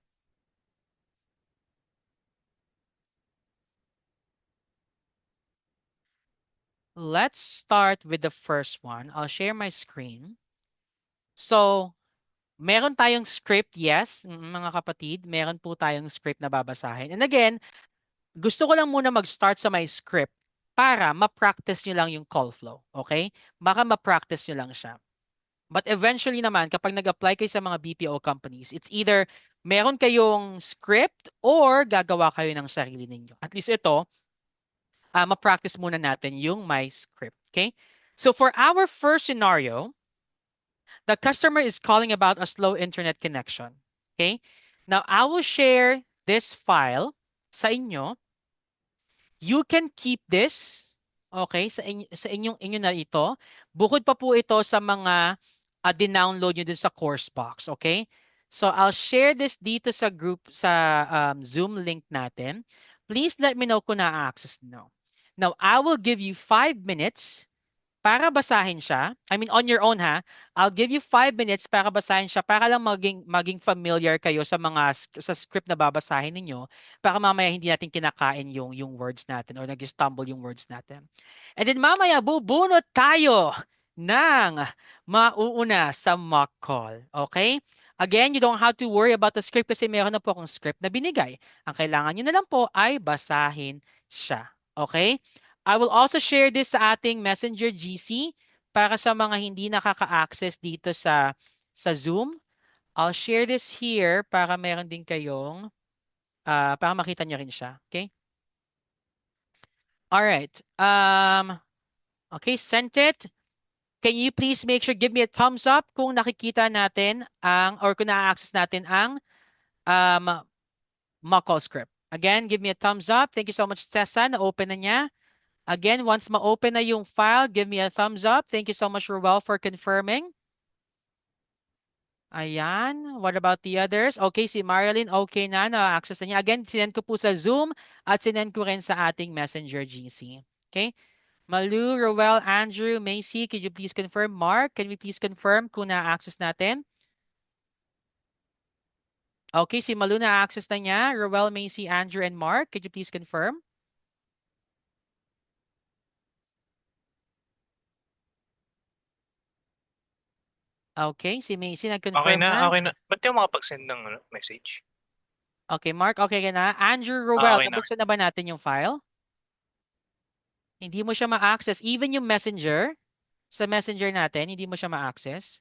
Let's start with the first one. I'll share my screen. So, meron tayong script, yes, mga kapatid. Meron po tayong script na babasahin. And again, gusto ko lang muna mag-start sa my script para ma-practice nyo lang yung call flow. Okay? Baka ma-practice nyo lang siya. But eventually naman, kapag nag-apply kayo sa mga BPO companies, it's either meron kayong script or gagawa kayo ng sarili ninyo. At least ito, ma-practice muna natin yung my script. Okay? So for our first scenario, the customer is calling about a slow internet connection. Okay? Now, I will share this file sa inyo. You can keep this, okay, sa inyo na ito. Bukod pa po ito sa mga dinownload nyo din sa course box, okay? So, I'll share this dito sa group, sa Zoom link natin. Please let me know kung na-access nyo. Now, I will give you 5 minutes para basahin siya. I mean, on your own ha. I'll give you 5 minutes para basahin siya para lang maging familiar kayo sa script na babasahin ninyo para mamaya hindi natin kinakain yung words natin or nag-stumble yung words natin. And then mamaya bubunot tayo ng mauuna sa mock call. Okay? Again, you don't have to worry about the script kasi meron na po akong script na binigay. Ang kailangan nyo na lang po ay basahin siya. Okay? I will also share this sa ating Messenger GC para sa mga hindi nakaka-access dito sa Zoom. I'll share this here para meron din kayong para makita nyo rin siya. Okay? All right. Okay, sent it. Can you please make sure give me a thumbs up kung nakikita natin or kung na-access natin ang mock call script. Again, give me a thumbs up. Thank you so much, Cessa. Na-open na niya. Again, once ma-open na yung file, give me a thumbs up. Thank you so much, Ruel, for confirming. Ayan. What about the others? Okay, si Marilyn, okay na-access na niya. Again, sinend ko po sa Zoom at sinend ko rin sa ating Messenger GC. Okay? Malu, Ruel, Andrew, Macy, could you please confirm? Mark, can we please confirm kung na-access natin? Okay, si Malu na-access na niya. Ruel, Macy, Andrew, and Mark, could you please confirm? Okay, si Macy nag-confirm na. Okay na. Ba't di ako makapag-send ng message? Okay, Mark, okay ka na? Andrew, Ruel, Okay na. nabuksan na ba natin yung file? Hindi mo siya ma-access. Even yung messenger, sa messenger natin, hindi mo siya ma-access.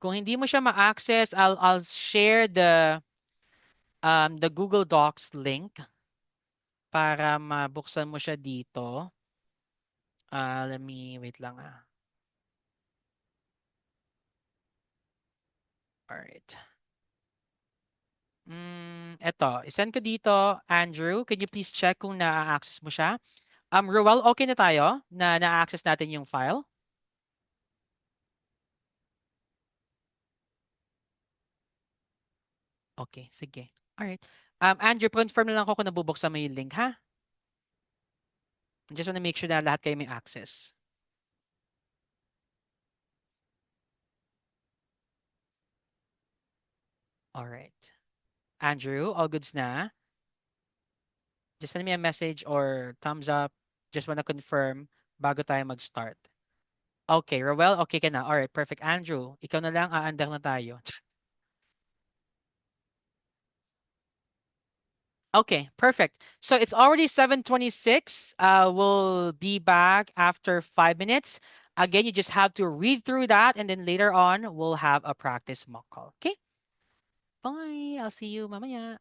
Kung hindi mo siya ma-access, I'll share the Google Docs link para mabuksan mo siya dito. Let me wait lang ah. All right. Eto, isend ko dito, Andrew. Can you please check kung na-access mo siya? Ruel, okay na tayo na na-access natin yung file? Okay, sige. Alright. Andrew, confirm na lang ako kung nabubuksan mo yung link, ha? I just want to make sure na lahat kayo may access. All right. Andrew, all goods na? Just send me a message or thumbs up. Just want to confirm bago tayo mag-start. Okay, Roel, okay ka na. All right, perfect. Andrew, ikaw na lang, aandar na tayo. Okay, perfect. So it's already 7:26. We'll be back after 5 minutes. Again, you just have to read through that, and then later on, we'll have a practice mock call. Okay? Bye. I'll see you mamaya.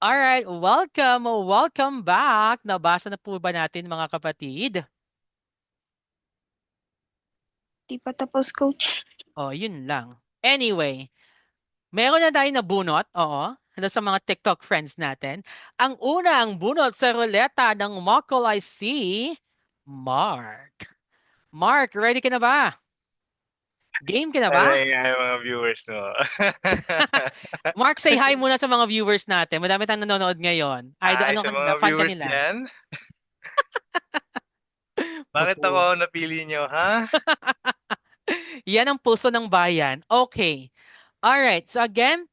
Alright, welcome back. Nabasa na po ba natin mga kapatid? Di pa tapos, coach. Oh, yun lang. Anyway, meron na tayong nabunot, oo, sa mga TikTok friends natin. Ang unang bunot sa ruleta ng Mokol ay si Mark. Mark, ready ka na ba? Game ka na ba? Ay, mga viewers mo. Mark, say hi muna sa mga viewers natin. Madami tayong nanonood ngayon. Idol, Hi ano sa kanila? mga Fan viewers kanila? dyan. Bakit Oo. ako napili nyo, ha? Yan ang pulso ng bayan. Okay. Alright. So again,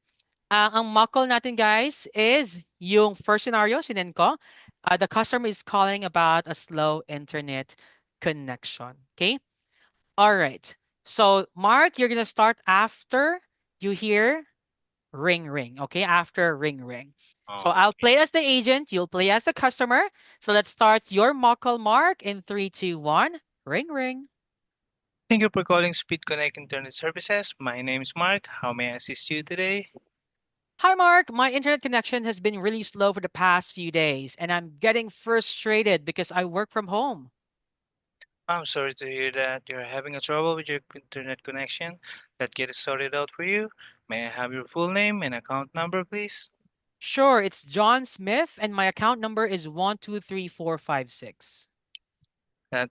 ang mock call natin guys is yung first scenario, sinend ko. The customer is calling about a slow internet connection. Okay? Alright. So Mark, you're gonna start after you hear ring ring. Okay? After ring ring. So I'll play as the agent, you'll play as the customer. So let's start your mock call, Mark, in 3, 2, 1. Ring ring. Thank you for calling Speed Connect Internet Services. My name is Mark. How may I assist you today? Hi, Mark. My internet connection has been really slow for the past few days, and I'm getting frustrated because I work from home. I'm sorry to hear that you're having a trouble with your internet connection. Let's get it sorted out for you. May I have your full name and account number, please? Sure, it's John Smith, and my account number is 123456.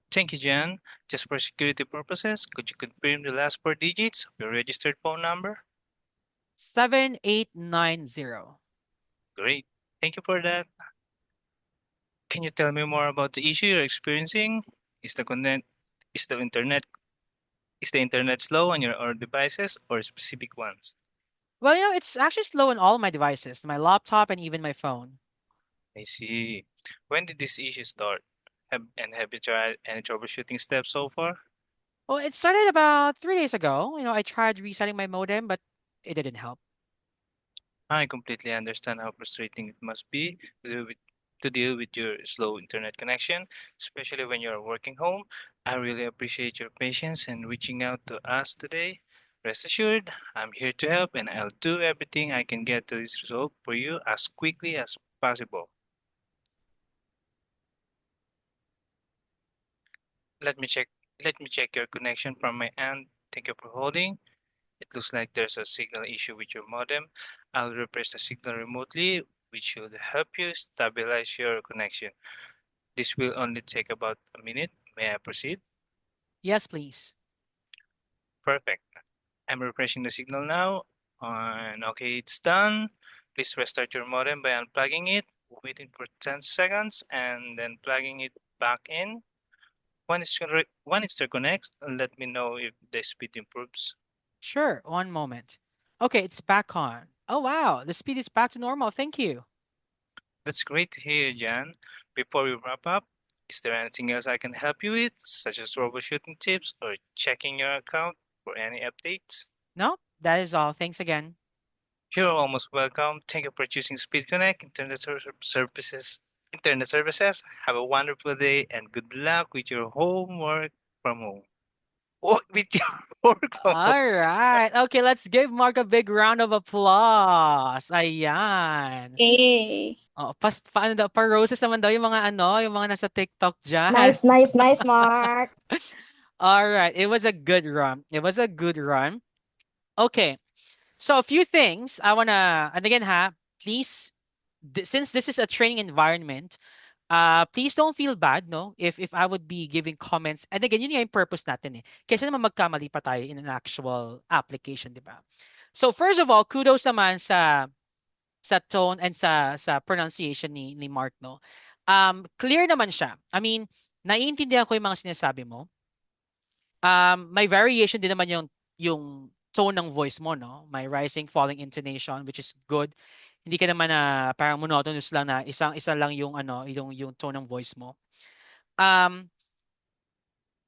Thank you, Jan. Just for security purposes, could you confirm the last 4 digits of your registered phone number? 7890. Great. Thank you for that. Can you tell me more about the issue you're experiencing? Is the content is the internet slow on your or devices or specific ones? Well, it's actually slow on all my devices, my laptop and even my phone. I see. When did this issue start? Have you tried any troubleshooting steps so far? Well, it started about 3 days ago. I tried resetting my modem, but it didn't help. I completely understand how frustrating it must be to deal with your slow internet connection, especially when you're working home. I really appreciate your patience and reaching out to us today. Rest assured, I'm here to help and I'll do everything I can get to this result for you as quickly as possible. Let me check your connection from my end. Thank you for holding. It looks like there's a signal issue with your modem. I'll replace the signal remotely, which should help you stabilize your connection. This will only take about a minute. May I proceed? Yes, please. Perfect. I'm refreshing the signal now. And okay, it's done. Please restart your modem by unplugging it, waiting for 10 seconds, and then plugging it back in. When it reconnects, let me know if the speed improves. Sure, one moment. Okay, it's back on. Oh, wow, the speed is back to normal. Thank you. That's great to hear, Jan. Before we wrap up, is there anything else I can help you with, such as troubleshooting tips or checking your account for any updates? No, that is all. Thanks again. You're almost welcome. Thank you for choosing Speed Connect Services. Internet services. Have a wonderful day and good luck with your homework from home. Oh, with your work from All home. right. Okay, let's give Mark a big round of applause. Ayan. Yay! Oh, paano daw? Pa-roses naman daw yung mga yung mga nasa TikTok dyan. Nice, nice, nice, Mark. All right. It was a good run. It was a good run. Okay. So a few things I wanna, and again please, since this is a training environment, please don't feel bad, no? If I would be giving comments, and again, yun yung purpose natin eh. Kasi naman magkamali pa tayo in an actual application, di ba? So first of all, kudos naman sa tone and sa pronunciation ni Mark, no? Clear naman siya. I mean, naiintindihan ko yung mga sinasabi mo. May variation din naman yung tone ng voice mo, no? May rising, falling intonation, which is good. Hindi ka naman na parang monotonous lang na isa lang yung yung tone ng voice mo.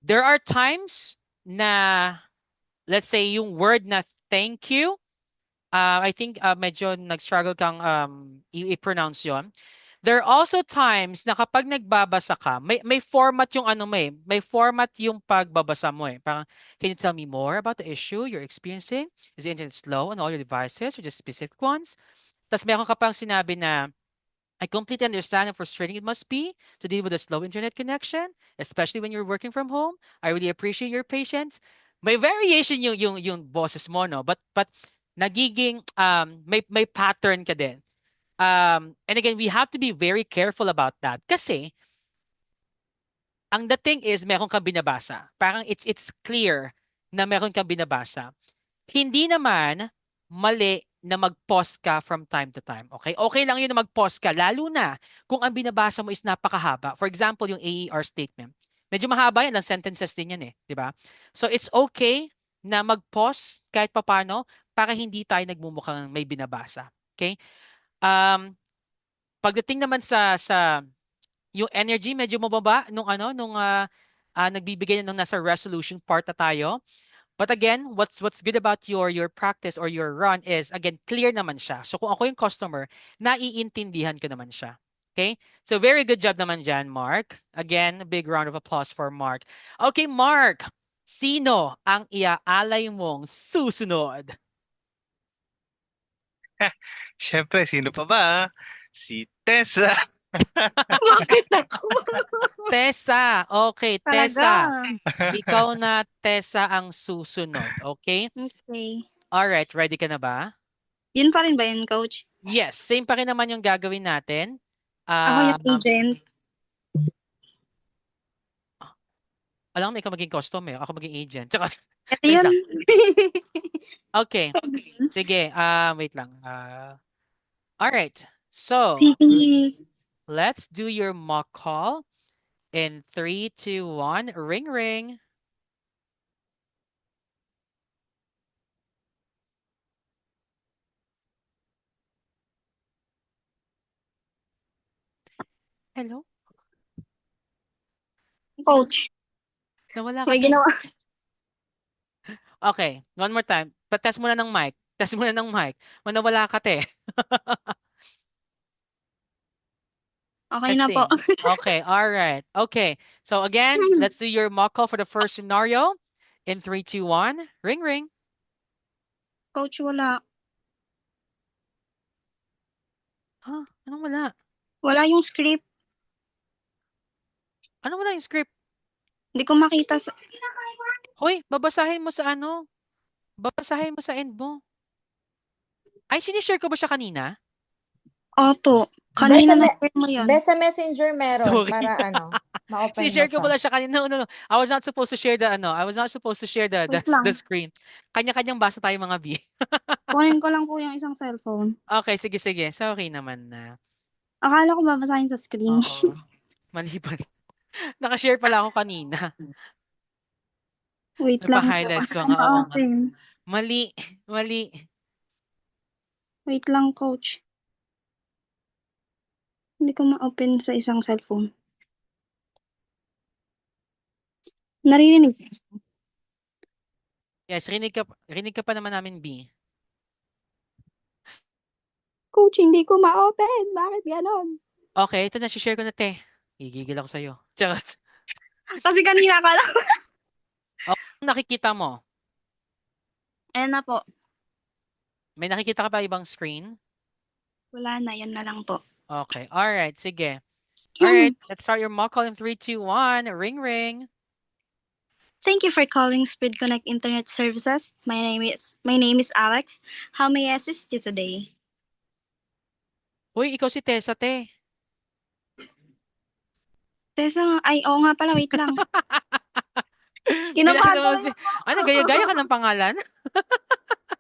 There are times na, let's say, yung word na thank you, I think medyo nag-struggle kang i-pronounce yon. There are also times na kapag nagbabasa ka, may format yung may format yung pagbabasa mo eh. Parang, can you tell me more about the issue you're experiencing? Is the internet slow on all your devices or just specific ones? Tapos meron ka pang sinabi na, I completely understand how frustrating it must be to deal with a slow internet connection, especially when you're working from home. I really appreciate your patience. May variation yung boses mo, no? But nagiging may pattern ka din. And again, we have to be very careful about that kasi ang dating is meron kang binabasa. Parang it's clear na meron kang binabasa. Hindi naman mali na mag-pause ka from time to time. Okay? Okay lang yun na mag-pause ka, lalo na kung ang binabasa mo is napakahaba. For example, yung AER statement. Medyo mahaba yan, lang sentences din yan eh. Di ba? So it's okay na mag-pause kahit papano para hindi tayo nagmumukhang may binabasa. Okay? Pagdating naman sa yung energy medyo mababa nung nagbibigay nung nasa resolution part na tayo. But again, what's good about your practice or your run is again clear naman siya. So kung ako yung customer, naiintindihan ko naman siya. Okay? So very good job naman dyan, Mark. Again, a big round of applause for Mark. Okay, Mark, sino ang iaalay mong susunod? Siyempre, sino pa ba? Si Tessa. Bakit ako? Tessa. Okay, Talaga. Tessa. Ikaw na, Tessa, ang susunod. Okay? Okay. Alright, ready ka na ba? Yun pa rin ba yun, Coach? Yes, same pa rin naman yung gagawin natin. Ako yung agent. Alam mo, ikaw maging customer, ako maging agent. Tsaka, Ito wait yun. lang. Okay. Sige, wait lang. Alright. So, Sige. let's do your mock call. In 3, 2, 1, ring ring. Hello? Coach. Nawala ka, May te. ginawa. Okay, one more time. Test muna ng mic. Test muna ng mic. Nawala ka, te. Okay na po. Okay, all right. Okay, so again, let's do your mock call for the first scenario. In 3, 2, 1, ring ring. Coach, wala. Huh? Anong wala? Wala yung script. Anong wala yung script? Hindi ko makita sa... Hoy, babasahin mo sa ano? Babasahin mo sa end mo. Ay, sinishare ko ba siya kanina? Opo. Kanina Best na-share mo yun. Best sa messenger meron Sorry. para ma-open mo Sinishare ko siya. pala siya kanina. No. I was not supposed to share the I was not supposed to share the Wait lang. screen. Kanya-kanyang basa tayo mga B. Kunin ko lang po yung isang cellphone. Okay, sige. Sorry naman na. Akala ko babasahin sa screen. Oo. Mali pa. Nakashare pala ako kanina. Wait lang po. Nagpa-highlights Ano mga oo nga. open? Mali. Wait lang, Coach. Hindi ko ma-open sa isang cellphone. Naririnig. Yes, rinig ka pa naman namin, B. Coach, hindi ko ma-open. Bakit ganon? Okay, ito na, share ko na, te. Gigigil ako sa'yo. Charot. Kasi kanina ka lang. Nakikita mo? Ayan na po. May nakikita ka pa ibang screen? Wala na. Yan na lang po. Okay. Alright, sige. Alright, let's start your mock call in 3, 2, 1. Ring ring. Thank you for calling Speed Connect Internet Services. My name is Alex. How may I assist you today? Uy, ikaw si Tessa, te. Tessa, ay, oo nga pala, wait lang. Kinabahan Kinabahan si... Ano, gaya-gaya ka ng pangalan?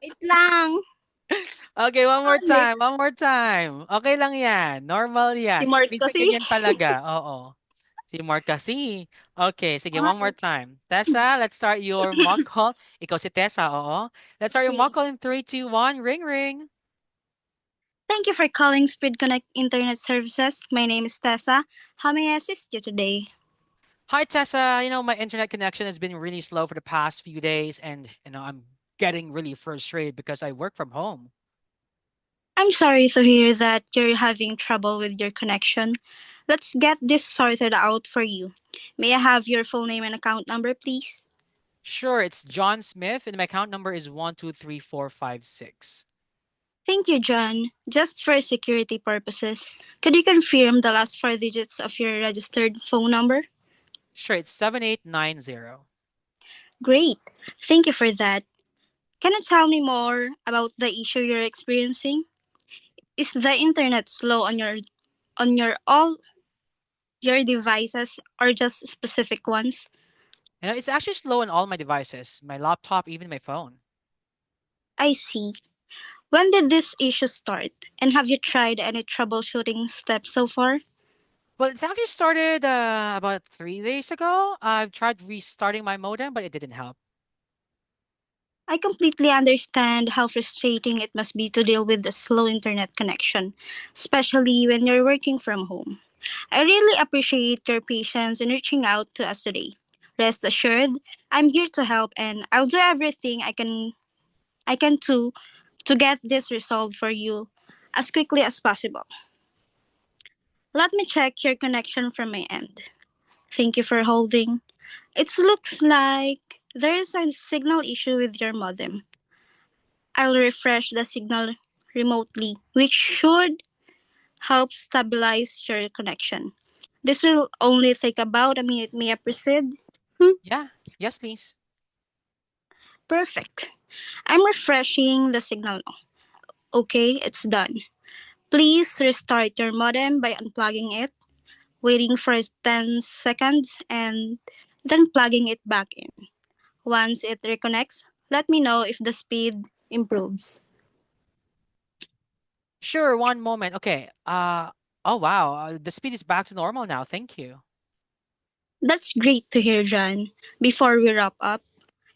Wait lang. Okay, one more time. Okay lang yan. Normal yan. Si Mark Minsan kasi. ganyan talaga. Oo. Si Mark kasi. Okay, sige, one more time. Tessa, let's start your mock call. Ikaw si Tessa, oo. Let's start your mock call in 3, 2, 1. Ring ring. Thank you for calling Speed Connect Internet Services. My name is Tessa. How may I assist you today? Hi, Tessa. My internet connection has been really slow for the past few days, and I'm getting really frustrated because I work from home. I'm sorry to hear that you're having trouble with your connection. Let's get this sorted out for you. May I have your full name and account number, please? Sure, it's John Smith, and my account number is 123456. Thank you, John. Just for security purposes, could you confirm the last four digits of your registered phone number? Sure, it's 7890. Great. Thank you for that. Can you tell me more about the issue you're experiencing? Is the internet slow on your all your devices or just specific ones? It's actually slow on all my devices, my laptop, even my phone. I see. When did this issue start? And have you tried any troubleshooting steps so far? Well, it's actually started about 3 days ago. I've tried restarting my modem, but it didn't help. I completely understand how frustrating it must be to deal with the slow internet connection, especially when you're working from home. I really appreciate your patience in reaching out to us today. Rest assured, I'm here to help and I'll do everything I can to get this resolved for you as quickly as possible. Let me check your connection from my end. Thank you for holding. It looks like there is a signal issue with your modem. I'll refresh the signal remotely, which should help stabilize your connection. This will only take about a minute. May I proceed? Yeah, yes, please. Perfect. I'm refreshing the signal now. Okay, it's done. Please restart your modem by unplugging it, waiting for 10 seconds, and then plugging it back in. Once it reconnects, let me know if the speed improves. Sure, one moment. Okay. Oh wow, the speed is back to normal now. Thank you. That's great to hear, John. Before we wrap up,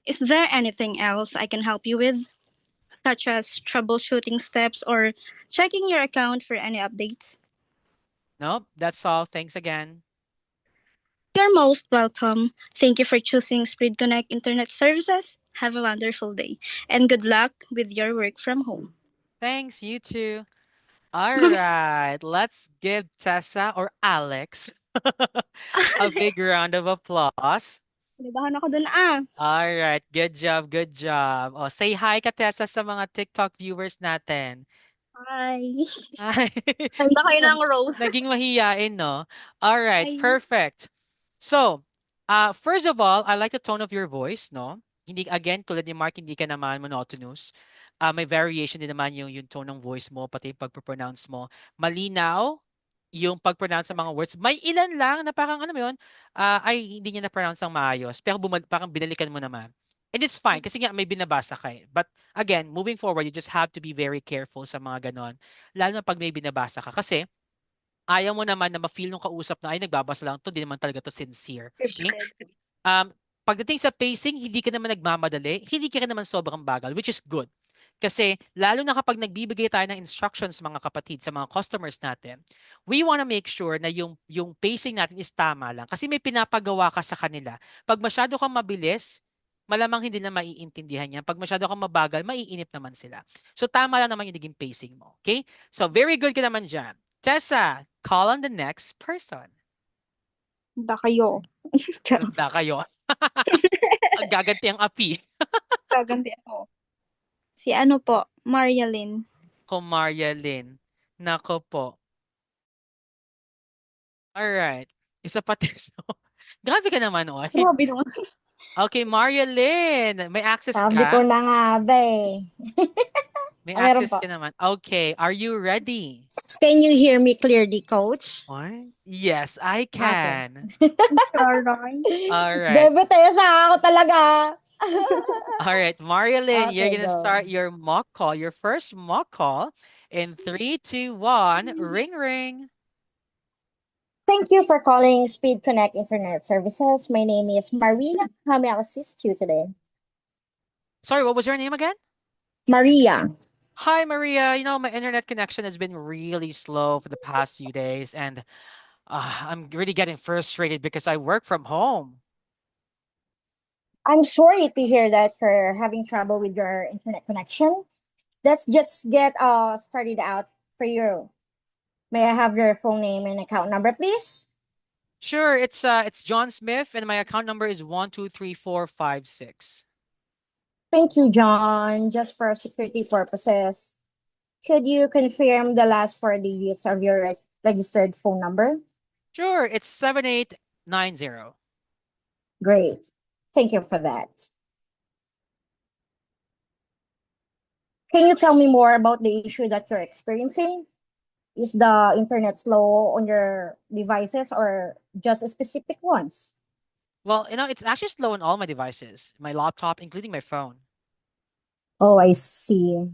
is there anything else I can help you with, such as troubleshooting steps or checking your account for any updates? Nope, that's all. Thanks again. You're most welcome. Thank you for choosing Speed Connect Internet Services. Have a wonderful day, and good luck with your work from home. Thanks, you too. All right, let's give Tessa or Alex a big round of applause. Kinabahan ako dun ah. All right, good job, good job. Oh, say hi ka Tessa sa mga TikTok viewers natin. Hi. Hi. Handa kayo ng rose. Naging mahiyain, no? All right, Hi. perfect. So, first of all, I like the tone of your voice, no? Hindi, again, tulad ni Mark, hindi ka naman monotonous. May variation din naman yung tone ng voice mo, pati yung pag-pronounce mo. Malinaw yung pag-pronounce ng mga words. May ilan lang na parang, ano mo yun, ay hindi niya na-pronounce ang maayos. Pero parang binalikan mo naman. And it's fine kasi nga may binabasa ka eh. But again, moving forward, you just have to be very careful sa mga ganon. Lalo na pag may binabasa ka. Kasi ayaw mo naman na ma-feel nung kausap na ay nagbabasa lang to, di naman talaga to sincere. Okay? Pagdating sa pacing, hindi ka naman nagmamadali, hindi ka naman sobrang bagal, which is good. Kasi lalo na kapag nagbibigay tayo ng instructions mga kapatid sa mga customers natin, we want to make sure na yung pacing natin is tama lang. Kasi may pinapagawa ka sa kanila. Pag masyado kang mabilis, malamang hindi na maiintindihan yan. Pag masyado kang mabagal, maiinip naman sila. So tama lang naman yung naging pacing mo. Okay? So very good ka naman dyan. Tessa, call on the next person. Handa kayo. Ganda kayo. Gaganti ang api. Gaganti ako. Si ano po, Marialyn. Ko Maria Lynn. Nako po. Alright. Isa pa testo. Grabe ka naman, oy. Grabe naman. Okay, Maria Lynn. May access Sabi ko ka? na nga ba eh. May Meron access po. ka naman. Okay, are you ready? Can you hear me clearly, Coach? Oy? Yes, I can. Alright. Bebe, tayo sa ako talaga. Alright, Maria Lynn, you're Okay, gonna go. start your mock call, your first mock call in 3, 2, 1. Ring, ring. Thank you for calling Speed Connect Internet Services. My name is Maria. How may I assist you today? Sorry, what was your name again? Maria. Hi, Maria. You know, my internet connection has been really slow for the past few days, and I'm really getting frustrated because I work from home. I'm sorry to hear that you're having trouble with your internet connection. Let's just get started out for you. May I have your full name and account number, please? Sure, it's John Smith, and my account number is 123456. Thank you, John. Just for security purposes, Could you confirm the last four digits of your registered phone number? Sure, it's 7890. Great. Thank you for that. Can you tell me more about the issue that you're experiencing? Is the internet slow on your devices or just specific ones? Well, it's actually slow on all my devices, my laptop, including my phone. Oh, I see.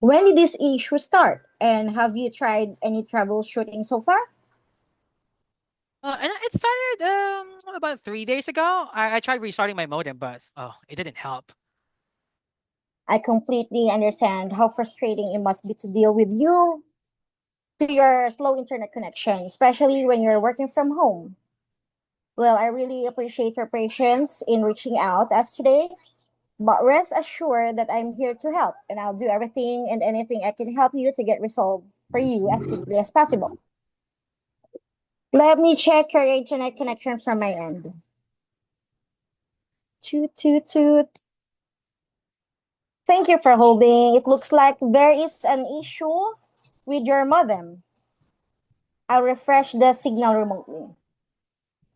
When did this issue start? And have you tried any troubleshooting so far? And it started about 3 days ago. I tried restarting my modem, but it didn't help. I completely understand how frustrating it must be to deal with your slow internet connection, especially when you're working from home. Well, I really appreciate your patience in reaching out us today, but rest assured that I'm here to help and I'll do everything and anything I can help you to get resolved for you as quickly as possible. Let me check your internet connection from my end. Toot, toot, toot. Thank you for holding. It looks like there is an issue with your modem. I'll refresh the signal remotely,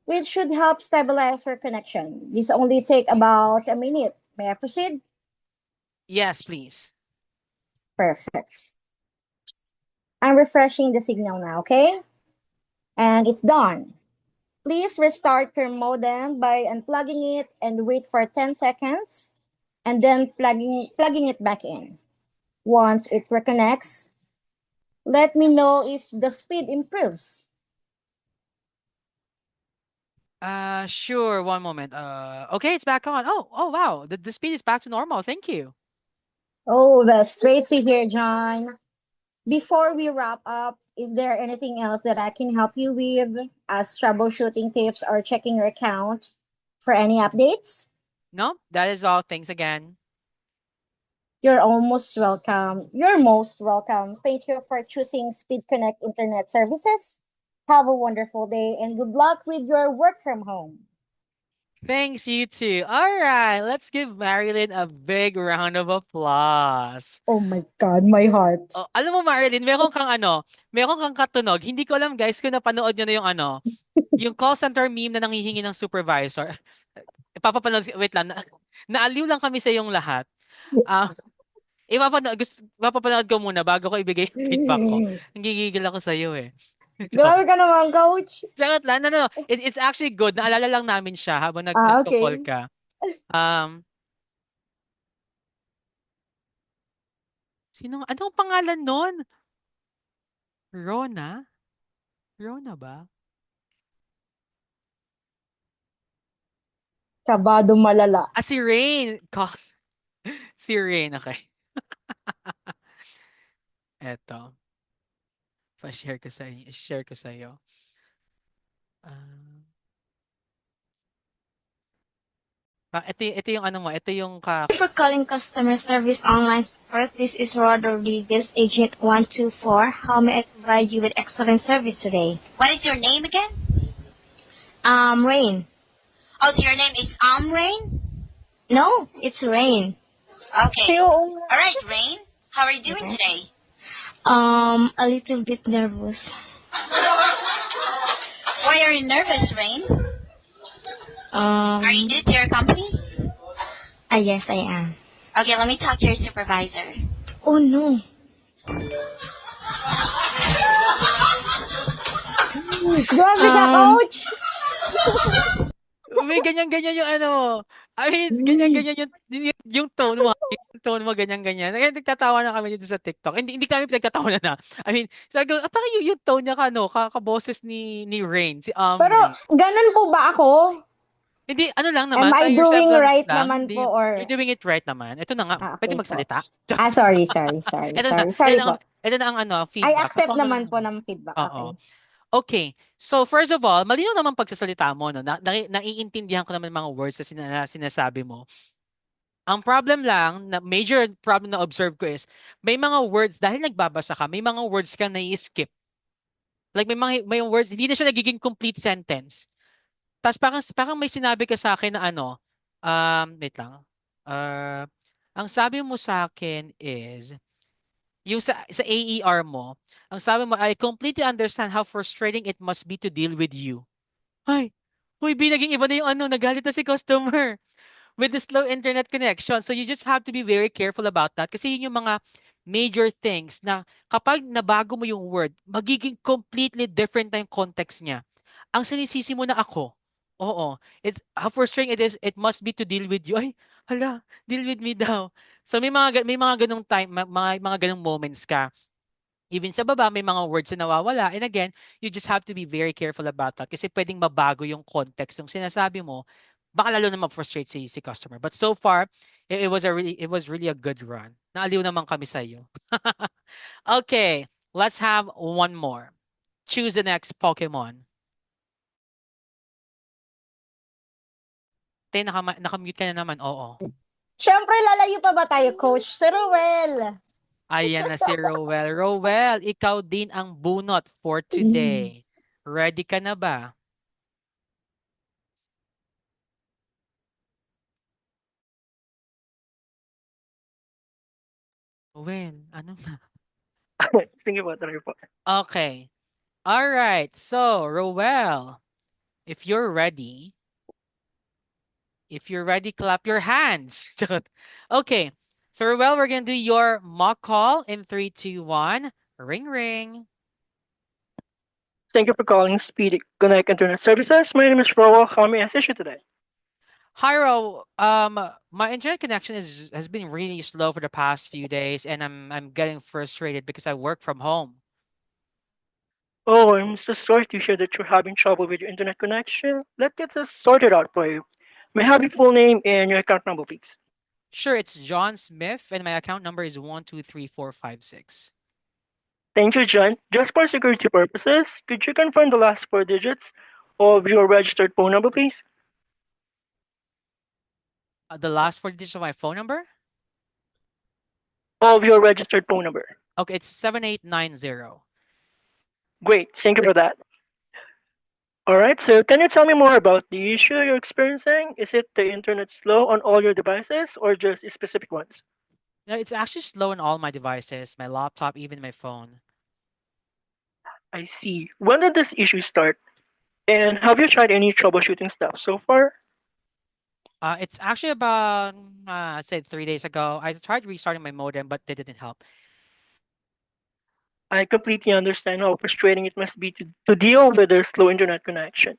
which should help stabilize your connection. This only take about a minute. May I proceed? Yes, please. Perfect. I'm refreshing the signal now, okay? And it's done. Please restart your modem by unplugging it and wait for 10 seconds and then plugging it back in. Once it reconnects, let me know if the speed improves. Sure, one moment. Okay, it's back on. Oh wow. The speed is back to normal. Thank you. Oh, that's great to hear, John. Before we wrap up, is there anything else that I can help you with as troubleshooting tips or checking your account for any updates? No, that is all. Thanks again. You're almost welcome. You're most welcome. Thank you for choosing Speed Connect Internet Services. Have a wonderful day and good luck with your work from home. Thanks, you too. All right, let's give Marilyn a big round of applause. Oh my God, my heart. Oh, alam mo, Marilyn, meron kang katunog. Hindi ko alam, guys, kung napanood nyo na yung call center meme na nanghihingi ng supervisor. Wait lang, naaliw lang kami sa yung lahat. Ipapanood ko muna bago ko ibigay yung feedback ko. Nagigigil ako sa iyo eh. Grabe ka naman, coach. Charot lang. No. It's actually good. Naalala lang namin siya habang Okay. nagko-call ka. Anong pangalan nun? Rona? Rona ba? Kabado malala. Si Rain. Si Rain, okay. Eto. Pa-share ko sa inyo. Share ko sa iyo. Ito yung ano mo. Ito yung Thank you for calling customer service online support. This is Rod Rodriguez, agent 124. How may I provide you with excellent service today? What is your name again? Rain. Oh, so your name is Rain? No, it's Rain. Okay. All right, Rain. How are you doing today? A little bit nervous. Why are you nervous, Rain? Are you new to your company? Yes, I am. Okay, let me talk to your supervisor. Oh, no. Grabe ka, coach! May ganyan-ganyan yung ano. I mean, ganyan-ganyan yung tone mo. Yung tone mo, ganyan-ganyan. Kaya nagtatawa na kami dito sa TikTok. Hindi kami pinagtatawa na. I mean, sabi ko, parang yung tone niya kaboses ni Rain. Pero, ganun po ba ako? Hindi, ano lang naman. Am I yourself doing lang right lang. naman Hindi, po or... You're doing it right naman. Ito na nga. Okay Pwede po. magsalita. Sorry. Sorry po. Ito na ang I feedback. accept naman po ng feedback. Oo. Okay. So, first of all, malinaw naman pagsasalita mo. No? Naiintindihan ko naman mga words na sinasabi mo. Ang problem lang, major problem na observe ko is, may mga words, dahil nagbabasa ka, may mga words ka na-skip. Like may words, hindi na siya nagiging complete sentence. Tapos parang may sinabi ka sa akin na wait lang. Ang sabi mo sa akin is, Yung sa AER mo, ang sabi mo, I completely understand how frustrating it must be to deal with you. Ay, uy, naging iba na yung ano, nagalit na si customer with the slow internet connection. So you just have to be very careful about that kasi yun yung mga major things na kapag nabago mo yung word, magiging completely different na yung context niya. Ang sinisisi mo na ako, oo, how frustrating it must be to deal with you. Ay, hala, deal with me daw. So may mga ganung time, mga ganung moments ka. Even sa baba, may mga words na nawawala. And again, you just have to be very careful about that kasi pwedeng mabago yung context yung sinasabi mo. Baka lalo na ma-frustrate si customer. But so far, it was really a good run. Naaliw naman kami sa iyo. Okay, let's have one more. Choose the next Pokemon. Nakamute ka na naman. Oo. Siyempre, lalayo pa ba tayo, Coach? Sir Ruel. Ayan na si Rowell. Rowell, ikaw din ang bunot for today. Ready ka na ba? Rowell, ano na? Sige po, try po. Okay. All right. So, Rowell, if you're ready, clap your hands. Okay. So, Rowell, we're going to do your mock call in 3, 2, 1. Ring, ring. Thank you for calling Speed Connect Internet Services. My name is Rowell. How may I assist you today? Hi, Ro. My internet connection has been really slow for the past few days, and I'm getting frustrated because I work from home. Oh, I'm so sorry to hear that you're having trouble with your internet connection. Let's get this sorted out for you. May I have your full name and your account number, please? Sure, it's John Smith, and my account number is 123456. Thank you, John. Just for security purposes, could you confirm the last four digits of your registered phone number, please? The last four digits of my phone number? Of your registered phone number. Okay, it's 7890. Great, thank you for that. All right, so can you tell me more about the issue you're experiencing? Is it the internet slow on all your devices or just specific ones? No, it's actually slow on all my devices, my laptop, even my phone. I see. When did this issue start? And have you tried any troubleshooting stuff so far? It's actually about, I said 3 days ago. I tried restarting my modem, but it didn't help. I completely understand how frustrating it must be to deal with a slow internet connection,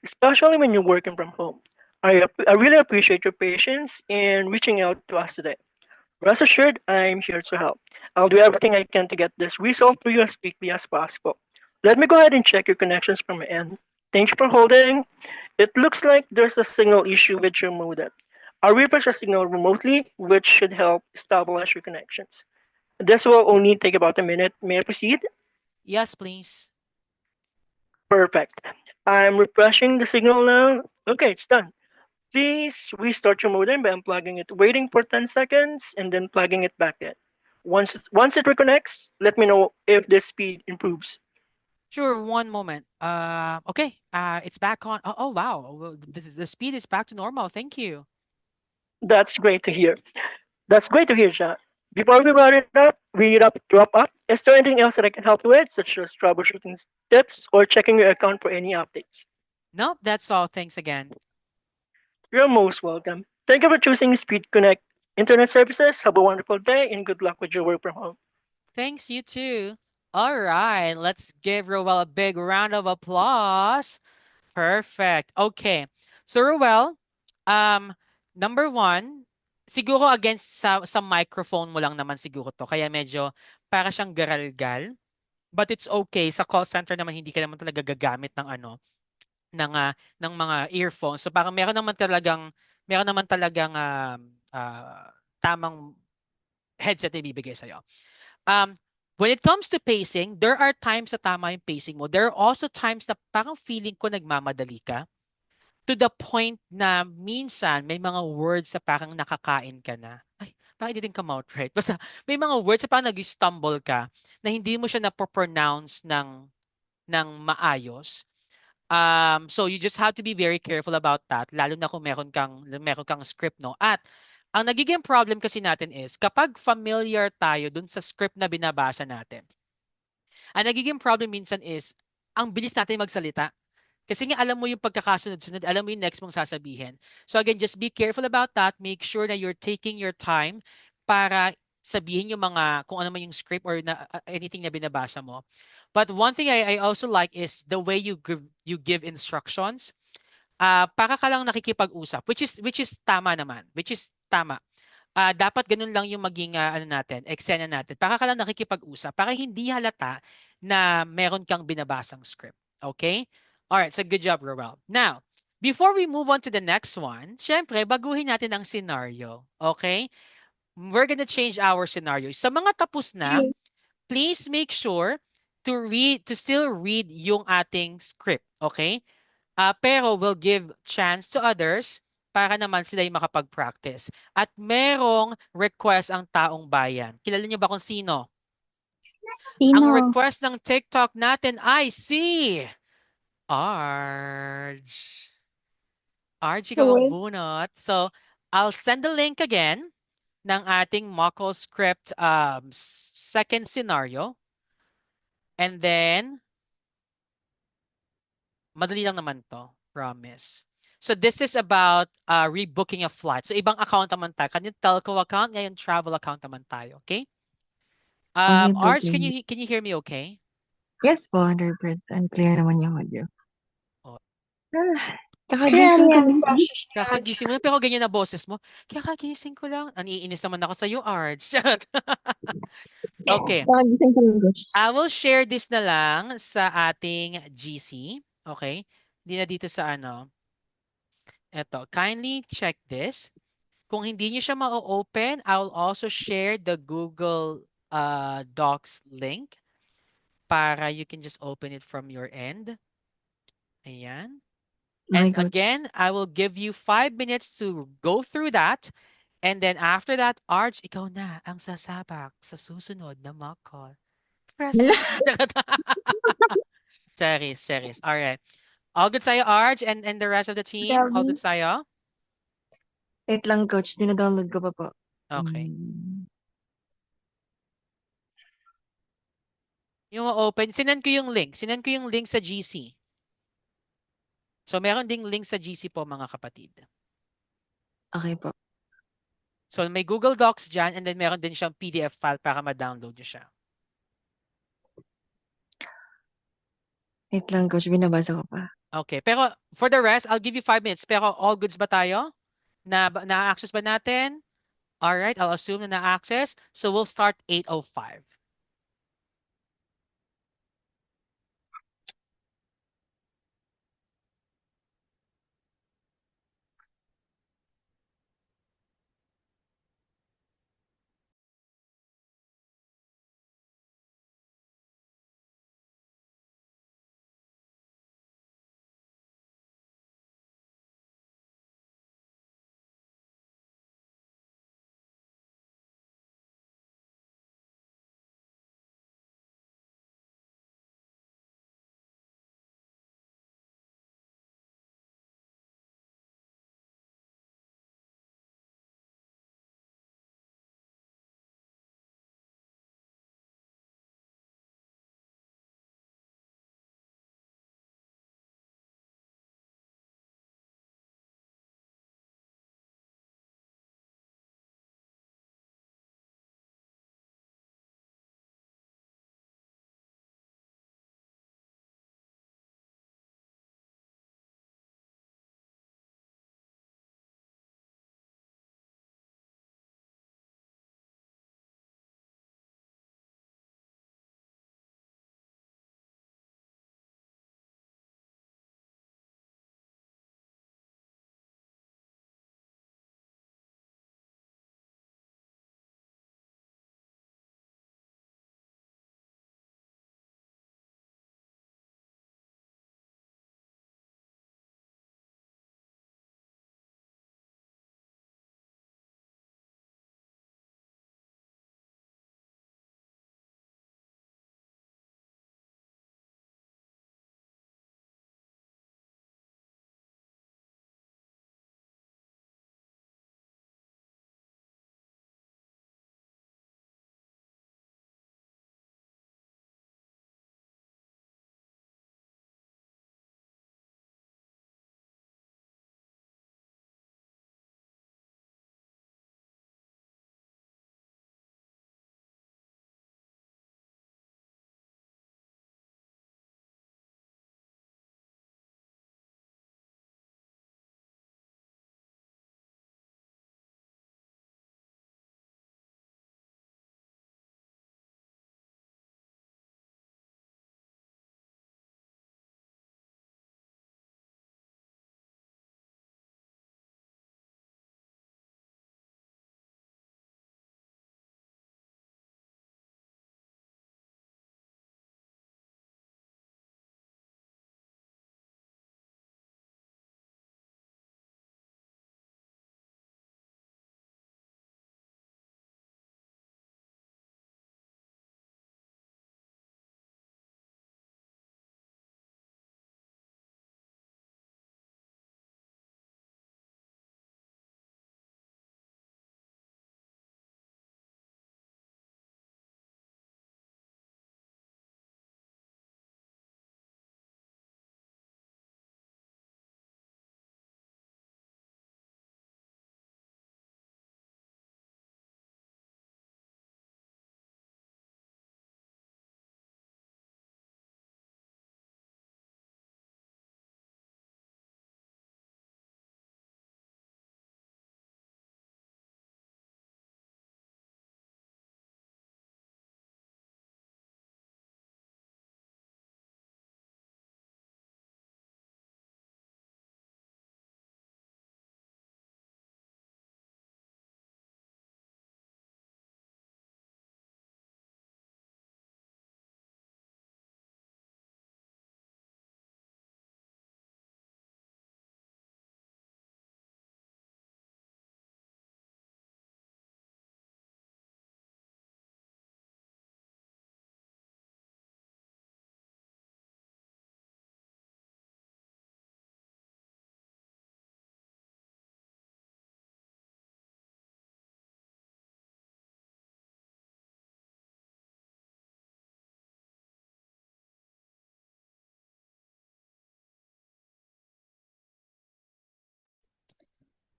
especially when you're working from home. I really appreciate your patience in reaching out to us today. Rest assured, I'm here to help. I'll do everything I can to get this resolved for you as quickly as possible. Let me go ahead and check your connections from my end. Thank you for holding. It looks like there's a signal issue with your modem. I'll refresh the signal remotely, which should help stabilize your connections. This will only take about a minute. May I proceed? Yes, please. Perfect. I'm refreshing the signal now. Okay, it's done. Please restart your modem by unplugging it, waiting for 10 seconds, and then plugging it back in. Once it reconnects, let me know if the speed improves. Sure, one moment. Okay. It's back on. Oh, wow. Well, the speed is back to normal. Thank you. That's great to hear. That's great to hear, John. Before wrap up, is there anything else that I can help you with, such as troubleshooting tips or checking your account for any updates? No, that's all. Thanks again. You're most welcome. Thank you for choosing Speed Connect Internet Services. Have a wonderful day and good luck with your work from home. Thanks, you too. All right, let's give Roel a big round of applause. Perfect. Okay. So Roel, number one, siguro against sa microphone mo lang naman siguro to. Kaya medyo para siyang garalgal. But it's okay. Sa call center naman hindi ka naman talaga gagamit ng ano, ng mga earphones. So parang meron naman talagang tamang headset na ibibigay sa'yo. When it comes to pacing, there are times na tama yung pacing mo. There are also times na parang feeling ko nagmamadali ka to the point na minsan may mga words na parang nakakain ka na. Ay, parang hindi din come out right. Basta may mga words na parang nag-stumble ka na hindi mo siya na-pronounce ng maayos. So you just have to be very careful about that, lalo na kung meron kang script, no? At Ang nagiging problem kasi natin is kapag familiar tayo dun sa script na binabasa natin, ang nagiging problem minsan is ang bilis natin magsalita. Kasi nga alam mo yung pagkakasunod-sunod, alam mo yung next mong sasabihin. So again, just be careful about that. Make sure na you're taking your time para sabihin yung mga kung ano man yung script or anything na binabasa mo. But one thing I also like is the way you give instructions. Para ka lang nakikipag-usap, which is tama naman, which is tama. Dapat ganun lang yung maging ano natin, eksena natin. Para ka lang nakikipag-usap, para hindi halata na meron kang binabasang script. Okay? All right, so good job, Roel. Now, before we move on to the next one, syempre, baguhin natin ang scenario. Okay? We're gonna change our scenario. Sa mga tapos na, please make sure to still read yung ating script. Okay? Pero we'll give chance to others para naman sila yung makapag-practice. At merong request ang taong bayan. Kilala niyo ba kung sino? Ang Sino? request ng TikTok natin ay si Arj. Arj, ikaw ang Uy. bunot. So, I'll send the link again ng ating Mako script second scenario. And then, madali lang naman to, promise. So this is about rebooking a flight. So ibang account naman tayo. Kanyang telco account, ngayon travel account naman tayo. Okay? Okay po, Arj, clear. can you hear me okay? Yes po, 100%. Clear naman yung audio. Oh. Kakagising ko lang. Kakagising mo na, pero ganyan na boses mo. Kakagising ko lang. Naiinis naman ako sa iyo, Arj. Okay. Kakagising ko lang, guys. I will share this na lang sa ating GC. Okay? Hindi na dito sa ano. Eto, kindly check this. Kung hindi niyo siya ma-open, I'll also share the Google Docs link para you can just open it from your end. Ayan. And Okay, Coach. again, I will give you 5 minutes to go through that. And then after that, Arj, ikaw na ang sasabak sa susunod na mock call. Present. Cherries. All right. All good sa'yo, Arj, and the rest of the team? All good sa'yo? Wait lang, Coach. Dina-download ko pa po. Okay. Yung open, sinend ko yung link. Sinend ko yung link sa GC. So, meron ding link sa GC po, mga kapatid. Okay po. So, may Google Docs dyan and then meron din siyang PDF file para ma-download nyo siya. Wait lang, Coach. Binabasa ko pa. Okay. Pero, for the rest, I'll give you 5 minutes. Pero, all goods ba tayo? Na-access ba natin? Alright, I'll assume na na-access. So, we'll start 8:05.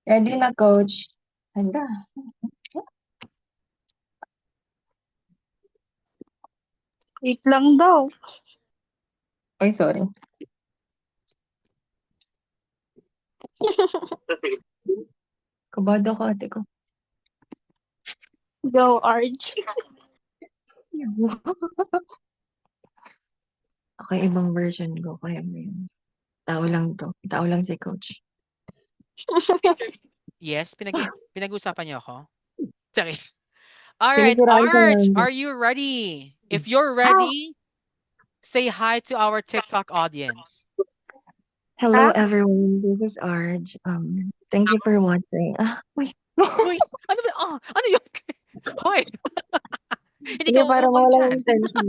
Ready na, coach. Handa. Wait lang daw. Ay, sorry. Kabado ka, ate ko. Go, Arj. Okay, ibang version ko. Kaya mo yun. Tao lang to. Tao lang si coach. Yes, pinag-usapan niyo ako? Charis. All Sige, right, sirain ko Arj, lang. are you ready? If you're ready, say hi to our TikTok audience. Hello, everyone. This is Arj. Thank you for watching. Wait. Uy, ano ba? Ano yun? Hoy. Hindi Sige, ka para umubog mawala dyan. yung tension.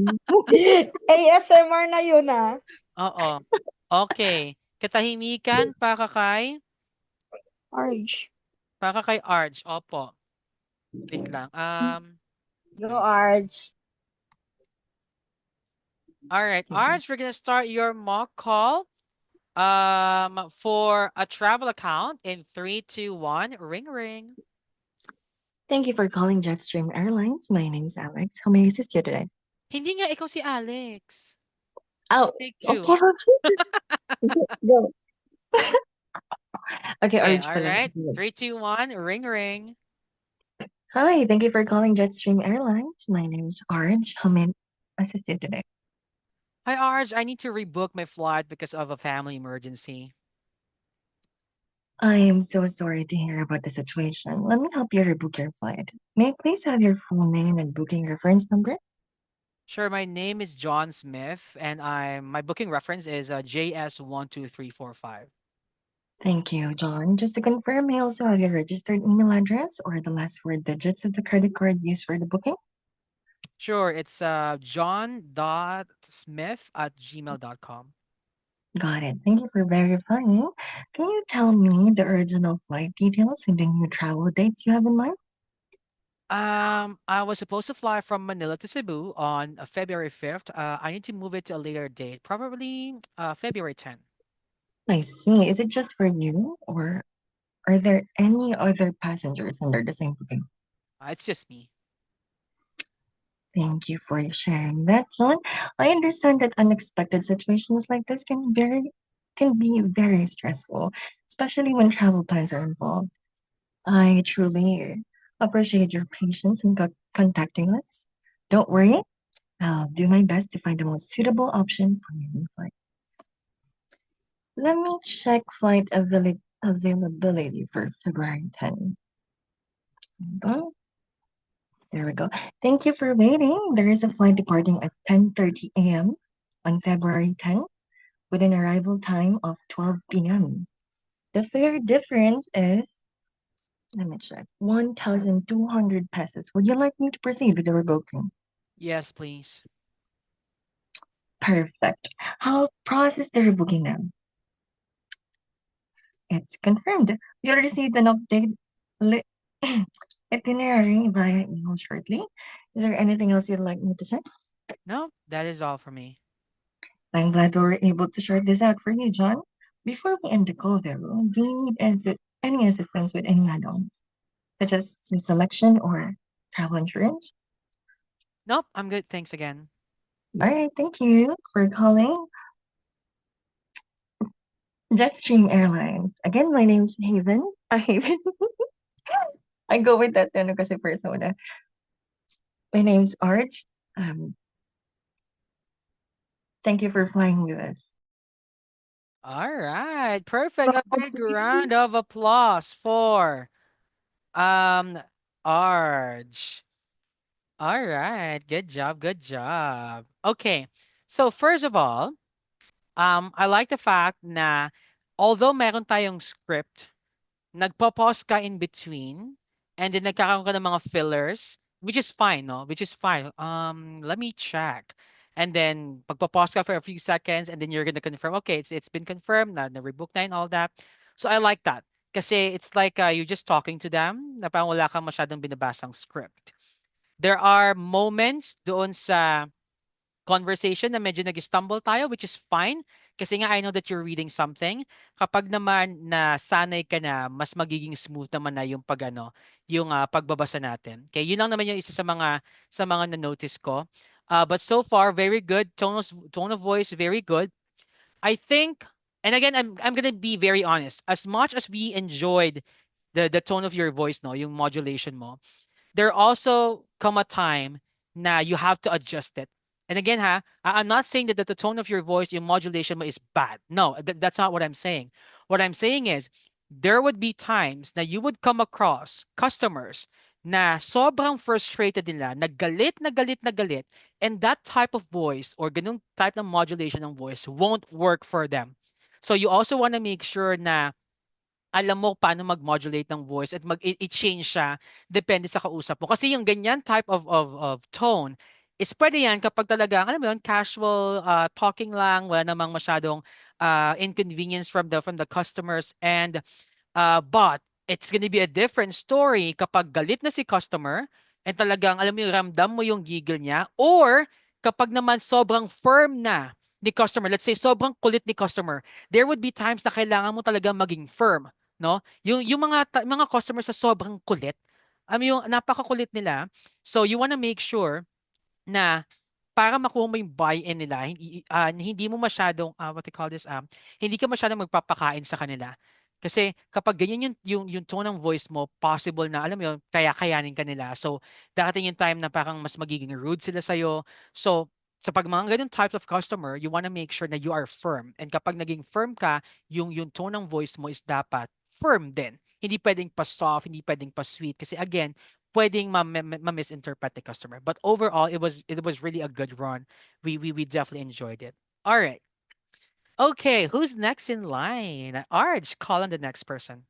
ASMR na yun Oo. Okay. Katahimikan para kay Arj. Arj. Opo. Wait lang. Go, Arj. All right, Arj, we're gonna start your mock call. For a travel account in 3, 2, 1. Ring ring. Thank you for calling Jetstream Airlines. My name is Alex. How may I assist you today? Hindi nga ikaw si Alex. Oh, Take 2. okay. Go. Okay, Okay, Arj all pala. right. 3, 2, 1. Ring ring. Hi, thank you for calling Jetstream Airlines. My name is Arj. How may I assist you today? Hi, Arj. I need to rebook my flight because of a family emergency. I am so sorry to hear about the situation. Let me help you rebook your flight. May I please have your full name and booking reference number? Sure, my name is John Smith, and my booking reference is JS12345. Thank you, John. Just to confirm, may I also have your registered email address or the last 4 digits of the credit card used for the booking? Sure, it's john.smith@gmail.com. Got it. Thank you for verifying. Can you tell me the original flight details and the new travel dates you have in mind? I was supposed to fly from Manila to Cebu on February 5th. I need to move it to a later date, probably February 10th. I see. Is it just for you, or are there any other passengers under the same booking? It's just me. Thank you for sharing that, John. I understand that unexpected situations like this can be very stressful, especially when travel plans are involved. I truly appreciate your patience in contacting us. Don't worry, I'll do my best to find the most suitable option for your new flight. Let me check flight availability for February 10. Hold on. There we go. Thank you for waiting. There is a flight departing at 10:30 a.m. on February 10 with an arrival time of 12 p.m. The fare difference is, let me check, 1,200 pesos. Would you like me to proceed with the rebooking? Yes, please. Perfect. I'll process the rebooking now. It's confirmed. You'll receive an update itinerary via email shortly. Is there anything else you'd like me to check? No, that is all for me. I'm glad we were able to sort this out for you, John. Before we end the call, though, do you need any assistance with any add-ons, such as the selection or travel insurance? Nope, I'm good. Thanks again. All right, thank you for calling Jetstream Airlines. Again, my name's Haven. Haven. I go with that kasi persona. My name's Arch. Thank you for flying with us. All right, perfect. A big round of applause for Arj. All right, good job, good job. Okay, so first of all, I like the fact na although meron tayong script, nagpo-pause ka in between and then nagkakaroon ka ng mga fillers, which is fine, no? Which is fine. Let me check. And then pagpo-pause ka for a few seconds and then you're gonna confirm, okay, it's been confirmed na rebook na and all that. So I like that. Kasi it's like you're just talking to them na parang wala kang masyadong binabasang script. There are moments doon sa conversation na medyo nag-stumble tayo, which is fine Kasi nga I know that you're reading something. Kapag naman na sanay ka na, mas magiging smooth naman na yung yung pagbabasa natin. Okay, yun lang naman yung isa sa mga na-notice ko. But so far, very good. Tone of voice, very good. I think, and again, I'm gonna be very honest. As much as we enjoyed the tone of your voice, no, yung modulation mo, there also come a time na you have to adjust it. And again, I'm not saying that the tone of your voice, yung modulation mo is bad. No, that's not what I'm saying. What I'm saying is there would be times na you would come across customers na sobrang frustrated nila, na galit, and that type of voice or ganung type ng modulation ng voice won't work for them. So you also want to make sure na alam mo paano mag-modulate ng voice at i-change siya depende sa kausap mo. Kasi yung ganyan type of tone is pwede yan kapag talaga, alam mo yun, casual talking lang, wala namang masyadong inconvenience from the customers. But it's gonna be a different story kapag galit na si customer and talagang, alam mo yung ramdam mo yung gigil niya, or kapag naman sobrang firm na ni customer, let's say sobrang kulit ni customer, there would be times na kailangan mo talaga maging firm, no? Yung mga customers sa sobrang kulit, yung napakakulit nila. So you wanna make sure na para makuha mo yung buy-in nila, hindi mo masyadong, what they call this, hindi ka masyadong magpapakain sa kanila. Kasi kapag ganyan yung tone ng voice mo, possible na, alam mo yun, kayanin ka nila. So, darating yung time na parang mas magiging rude sila sa'yo. So, sa pag mga ganun types of customer, you wanna make sure na you are firm. And kapag naging firm ka, yung tone ng voice mo is dapat firm din. Hindi pwedeng pa-soft, hindi pwedeng pa-sweet. Kasi again, pwedeng ma-misinterpret the customer. But overall, it was really a good run. We definitely enjoyed it. All right. Okay, who's next in line? Arj, call on the next person.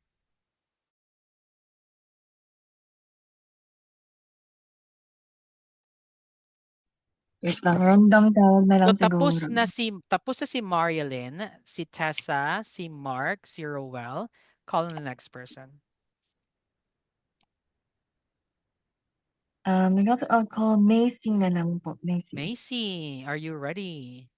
Yes lang, random tawag na So lang tapos siguro. na si Marielyn, si Tessa, si Mark, si Rowell. Call on the next person. I'll call Macy na lang po. Macy. Macy, are you ready?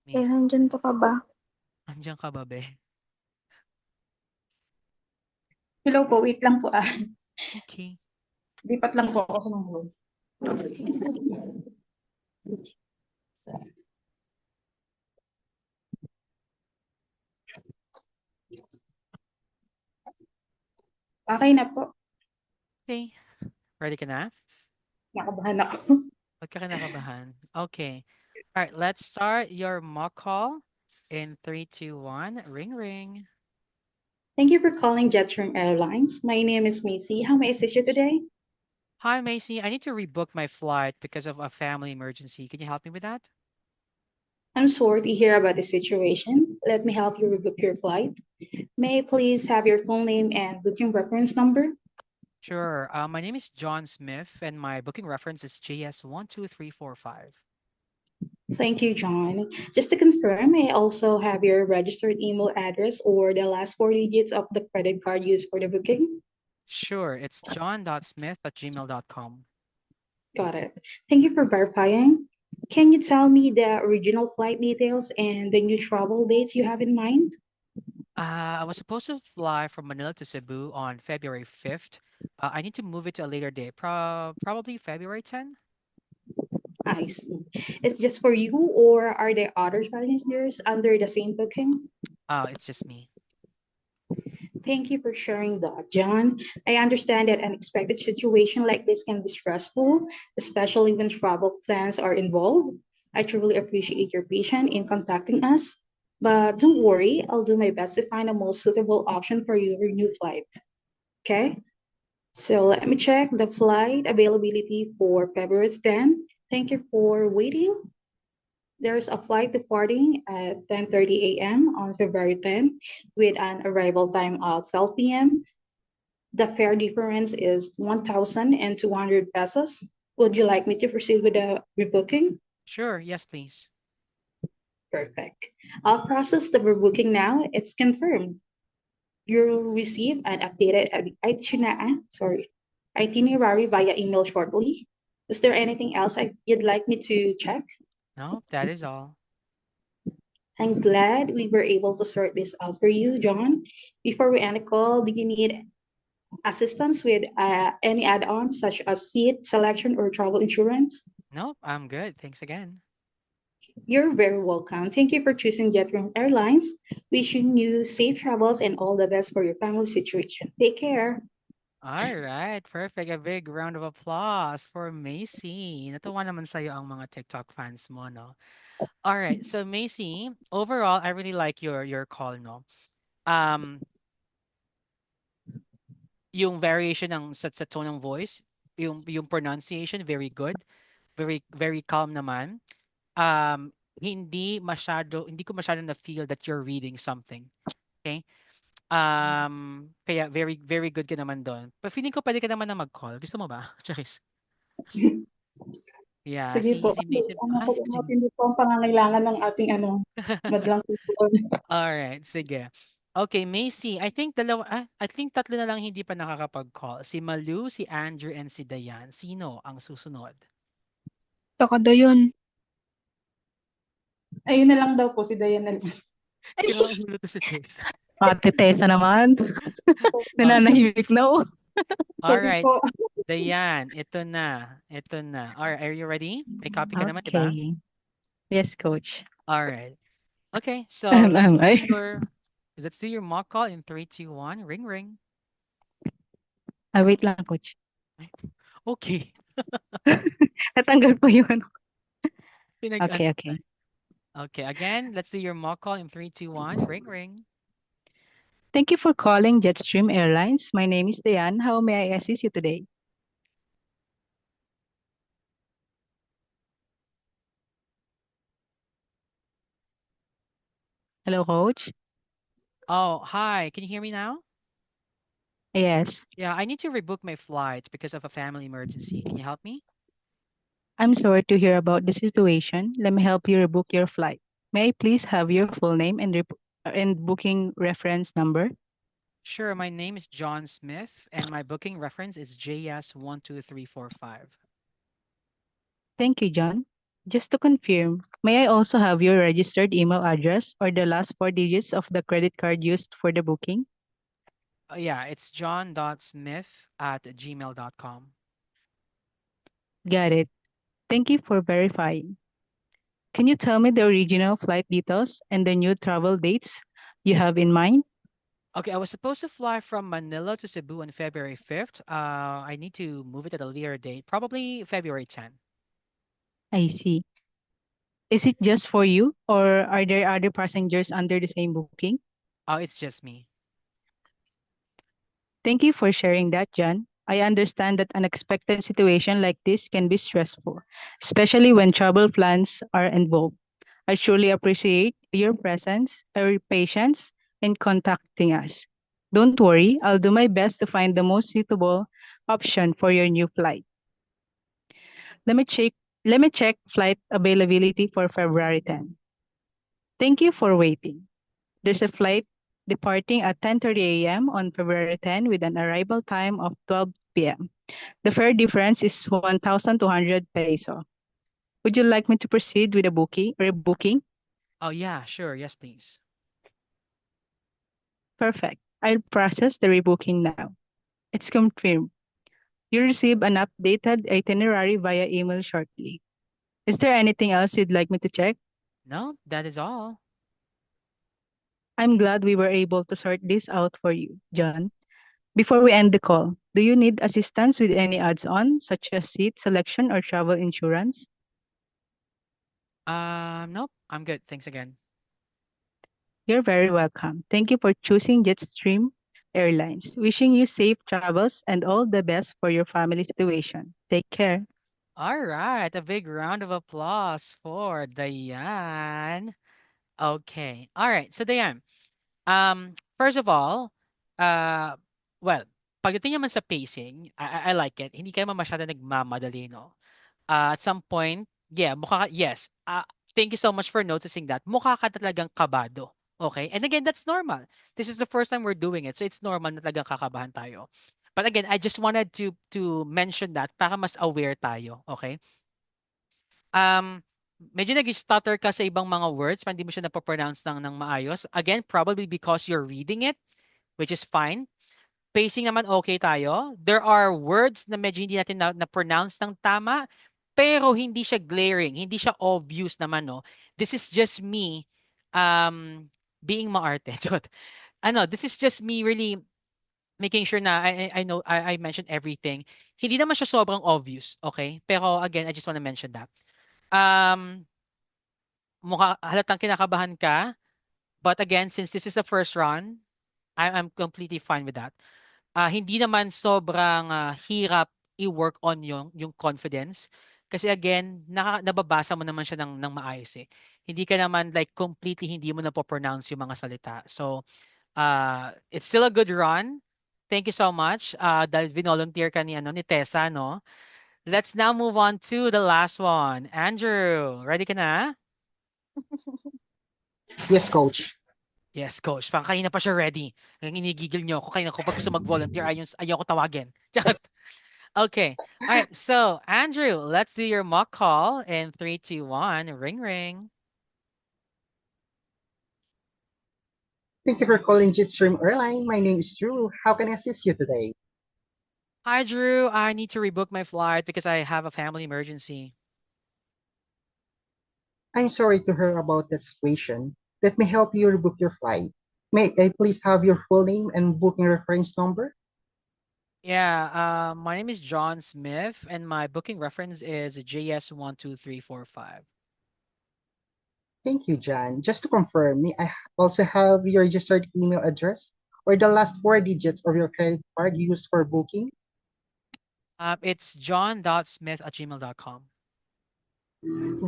Macy, Nandyan ka pa ba? andiyan ka ba, be? Hello po, wait lang po ah. Okay. Lipat lang po ako sa mga room. Okay na po. Okay. Ready ka na? Nakabahan ako. Huwag ka kinakabahan. Okay. All right, let's start your mock call in 3, 2, 1. Ring, ring. Thank you for calling Jetstream Airlines. My name is Macy. How may I assist you today? Hi, Macy. I need to rebook my flight because of a family emergency. Can you help me with that? I'm sorry to hear about the situation. Let me help you rebook your flight. May I please have your full name and booking reference number? Sure. My name is John Smith, and my booking reference is JS12345. Thank you, John. Just to confirm, I also have your registered email address or the last four digits of the credit card used for the booking. Sure. It's john.smith@gmail.com. Got it. Thank you for verifying. Can you tell me the original flight details and the new travel dates you have in mind? I was supposed to fly from Manila to Cebu on February 5th. I need to move it to a later date, probably February 10. I see. It's just for you, or are there other passengers under the same booking? It's just me. Thank you for sharing that, John. I understand that an unexpected situation like this can be stressful, especially when travel plans are involved. I truly appreciate your patience in contacting us, but don't worry, I'll do my best to find the most suitable option for your new flight. Okay? So let me check the flight availability for February 10. Thank you for waiting. There's a flight departing at 10:30 a.m. on February 10 with an arrival time of 12 p.m. The fare difference is 1,200 pesos. Would you like me to proceed with the rebooking? Sure. Yes, please. Perfect. I'll process the rebooking now. It's confirmed. You'll receive an updated itinerary. itinerary via email shortly. Is there anything else you'd like me to check? No, that is all. I'm glad we were able to sort this out for you, John. Before we end the call, do you need assistance with any add-ons such as seat selection or travel insurance? No, I'm good. Thanks again. You're very welcome. Thank you for choosing Jetwing Airlines. Wishing you safe travels and all the best for your family situation. Take care. All right, perfect. A big round of applause for Macy. Natuwa naman sa'yo ang mga TikTok fans mo, no? All right, so Macy, overall, I really like your call, no? Um, yung variation ng sa tone ng voice, yung pronunciation, very good. Very very calm naman. Hindi ko masyado na feel that you're reading something. Okay? Kaya very very good ka naman doon. But feeling ko pwede ka naman na mag-call. Gusto mo ba? Charis. Yeah, Sige po. si Mason. Ano po, matindi po ang pangangailangan ng ating madlang tutuan. All right, sige. Okay, Macy, I think tatlo na lang hindi pa nakakapag-call. Si Malu, si Andrew, and si Dayan. Sino ang susunod? Ako daw yun. Ayun na lang daw po, si Dayan na lang. Kinakahilo to si Tess. Ate Tessa naman. Nananahimik na oh. All right. Dayan, ito na. Ito na. All right, are you ready? May copy ka naman, di ba? Okay. Yes, coach. All right. Okay, so let's do your mock call in 3, 2, 1. Ring, ring. Wait lang, coach. Okay. Natanggal po yung ano. Okay. Okay. Okay, again, let's do your mock call in 3, 2, 1. Ring, ring. Thank you for calling Jetstream Airlines. My name is Dayan. How may I assist you today? Hello, coach. Oh, hi. Can you hear me now? Yes. Yeah, I need to rebook my flight because of a family emergency. Can you help me? I'm sorry to hear about the situation. Let me help you rebook your flight. May I please have your full name and booking reference number? Sure, my name is John Smith and my booking reference is JS12345. Thank you, John. Just to confirm, may I also have your registered email address or the last 4 digits of the credit card used for the booking? Yeah, it's john.smith@gmail.com. Got it. Thank you for verifying. Can you tell me the original flight details and the new travel dates you have in mind? Okay, I was supposed to fly from Manila to Cebu on February 5th. I need to move it at a later date, probably February 10. I see. Is it just for you or are there other passengers under the same booking? Oh, it's just me. Thank you for sharing that, John. I understand that unexpected situation like this can be stressful, especially when travel plans are involved. I truly appreciate your presence, your patience in contacting us. Don't worry, I'll do my best to find the most suitable option for your new flight. Let me check flight availability for February 10. Thank you for waiting. There's a flight departing at 10:30 a.m. on February 10 with an arrival time of 12 p.m. The fare difference is 1,200 peso. Would you like me to proceed with a rebooking? Oh, yeah, sure. Yes, please. Perfect. I'll process the rebooking now. It's confirmed. You'll receive an updated itinerary via email shortly. Is there anything else you'd like me to check? No, that is all. I'm glad we were able to sort this out for you, John. Before we end the call, do you need assistance with any adds-on, such as seat selection or travel insurance? Nope, I'm good. Thanks again. You're very welcome. Thank you for choosing Jetstream Airlines. Wishing you safe travels and all the best for your family situation. Take care. All right, a big round of applause for Dayan. Okay. All right. So Dayan, first of all, well, pagdating naman sa pacing, I like it. Hindi ka naman masyado nagmamadali, no? At some point, yeah, yes. Thank you so much for noticing that. Mukha ka talagang kabado. Okay? And again, that's normal. This is the first time we're doing it, so it's normal na talagang kakabahan tayo. But again, I just wanted to mention that para mas aware tayo, okay? Medyo nag-stutter ka sa ibang mga words, pa hindi mo siya napopronounce ng maayos. Again, probably because you're reading it, which is fine. Pacing naman okay tayo. There are words na medyo hindi natin na-pronounce ng tama, pero hindi siya glaring, hindi siya obvious naman, no? This is just me being maarte. This is just me really making sure na I know I mentioned everything. Hindi naman siya sobrang obvious, okay? Pero again, I just want to mention that. Halatang kinakabahan ka, but again, since this is the first run, I'm completely fine with that. Hindi naman sobrang hirap i-work on yung confidence. Kasi again, nababasa mo naman siya ng maayos eh. Hindi ka naman like completely hindi mo na-pronounce yung mga salita. So, it's still a good run. Thank you so much. Dahil volunteer ka ni Tessa, no? Let's now move on to the last one. Andrew, ready ka na? Yes, coach. Yes, coach. Parang kanina pa siya ready. Ang inigigil niyo ako. Kanina ko pag gusto mag-volunteer, ayaw ko tawagin. Okay. All right. So, Andrew, let's do your mock call in 3, 2, 1. Ring, ring. Thank you for calling Jitstream Airline. My name is Drew. How can I assist you today? Hi, Drew. I need to rebook my flight because I have a family emergency. I'm sorry to hear about the situation. Let me help you rebook your flight. May I please have your full name and booking reference number? Yeah, my name is John Smith, and my booking reference is JS12345. Thank you, John. Just to confirm, may I also have your registered email address or the last 4 digits of your credit card used for booking? It's john.smith@gmail.com.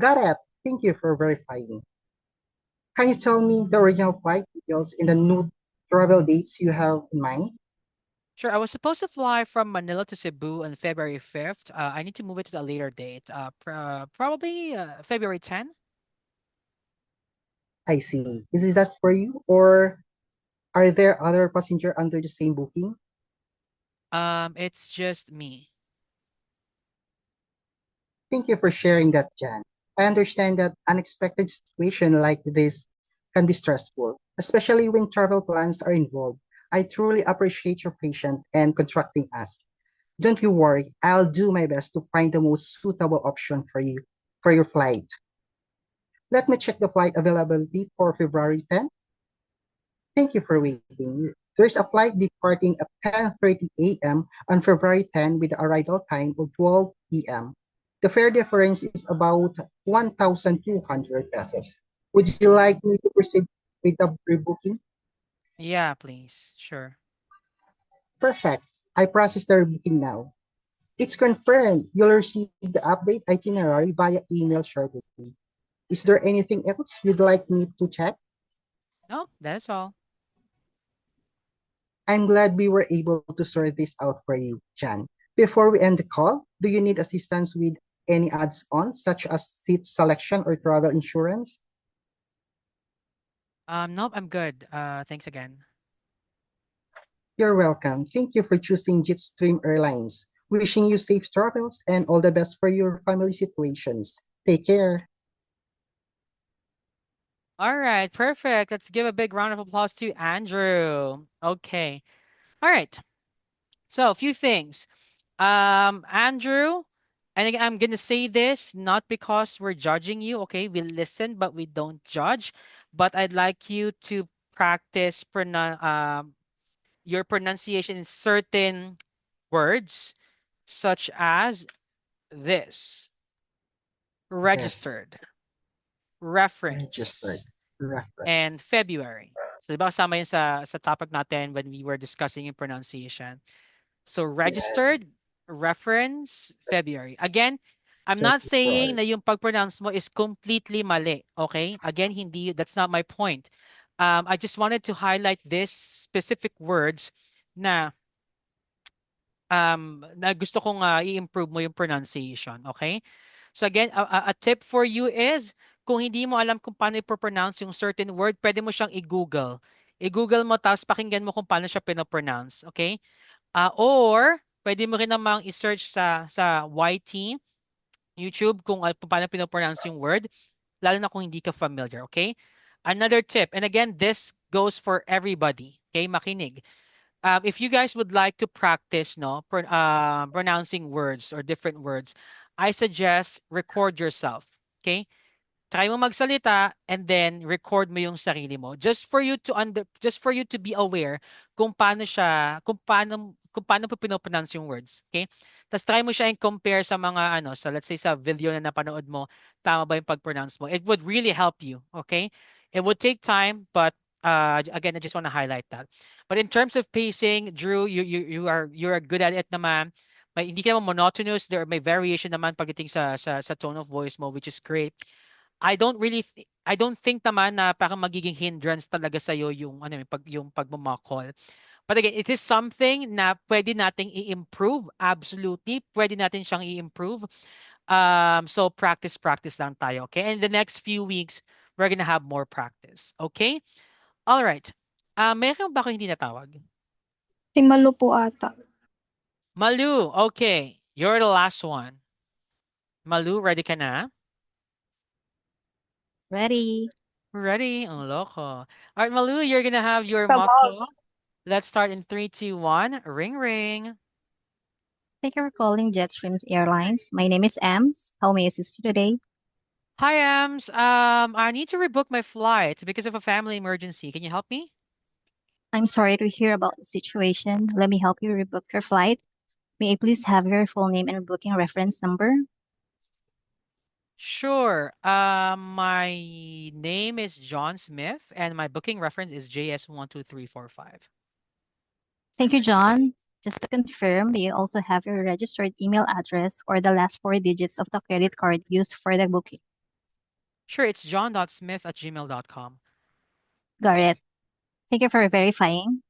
Got it. Thank you for verifying. Can you tell me the original flight details and the new travel dates you have in mind? Sure. I was supposed to fly from Manila to Cebu on February 5th. I need to move it to a later date, probably February 10. I see. Is that for you or are there other passenger under the same booking? It's just me. Thank you for sharing that, Jan. I understand that unexpected situation like this can be stressful, especially when travel plans are involved. I truly appreciate your patience and contracting us. Don't you worry, I'll do my best to find the most suitable option for you for your flight. Let me check the flight availability for February 10th. Thank you for waiting. There's a flight departing at 10:30 a.m. on February 10 with the arrival time of 12 p.m. The fare difference is about 1,200 pesos. Would you like me to proceed with the rebooking? Yeah, please. Sure. Perfect. I processed the rebooking now. It's confirmed you'll receive the update itinerary via email shortly. Is there anything else you'd like me to check? No, that's all. I'm glad we were able to sort this out for you, Jan. Before we end the call, do you need assistance with any adds-ons such as seat selection or travel insurance? Nope, I'm good. Thanks again. You're welcome. Thank you for choosing Jetstream Airlines. Wishing you safe travels and all the best for your family situations. Take care. All right, perfect. Let's give a big round of applause to Andrew. Okay. All right. So, a few things. Andrew, and again, I'm gonna say this not because we're judging you, okay? We listen, but we don't judge. But I'd like you to practice your pronunciation in certain words, such as this: registered, reference, Registered. and Reference. February. So, di ba kasama yun sa topic natin when we were discussing yung pronunciation. So, registered, reference, February. Again, I'm not saying na yung pag-pronounce mo is completely mali, okay? Again, that's not my point. I just wanted to highlight this specific words na gusto kong i-improve mo yung pronunciation, okay? So again, a tip for you is kung hindi mo alam kung paano i-pronounce yung certain word, pwede mo siyang i-Google. I-Google mo tapos pakinggan mo kung paano siya pinopronounce, okay? Or pwede mo rin namang i-search sa YT, YouTube, kung paano pinopronounce yung word, lalo na kung hindi ka familiar, okay? Another tip, and again, this goes for everybody, okay? Makinig. If you guys would like to practice, no, pronouncing words or different words, I suggest record yourself, okay? Try mo magsalita and then record mo yung sarili mo just for you to just for you to be aware kung paano siya, kung paano po pinopronounce yung words, okay? Tapos try mo siya and compare sa mga ano, sa let's say sa video na napanood mo, tama ba yung pag-pronounce mo? It would really help you, okay? It would take time, but again, I just want to highlight that. But in terms of pacing, Drew, you're good at it naman. Hindi ka naman monotonous. May variation naman pagdating sa tone of voice mo, which is great. I don't think naman na parang magiging hindrance talaga sa yung ano yung pagmo-mock call. But again, it is something na pwede nating i-improve. Absolutely, pwede natin siyang i-improve. So practice lang tayo, okay? And the next few weeks, we're gonna have more practice, okay? All right. Meron ba ako hindi natawag? Si Malu po ata. Malu, okay. You're the last one. Malu, ready ka na? Ready. Ready? Ang loko. All right, Malu, you're gonna have your Come mock on. call. Let's start in 3, 2, 1. Ring, ring. Thank you for calling Jetstream Airlines. My name is Ems. How may I assist you today? Hi, Ams. I need to rebook my flight because of a family emergency. Can you help me? I'm sorry to hear about the situation. Let me help you rebook your flight. May I please have your full name and booking reference number? Sure. My name is John Smith, and my booking reference is JS12345. Thank you, John. Just to confirm, may you also have your registered email address or the last four digits of the credit card used for the booking? Sure, it's john.smith@gmail.com. Got it. Thank you for verifying.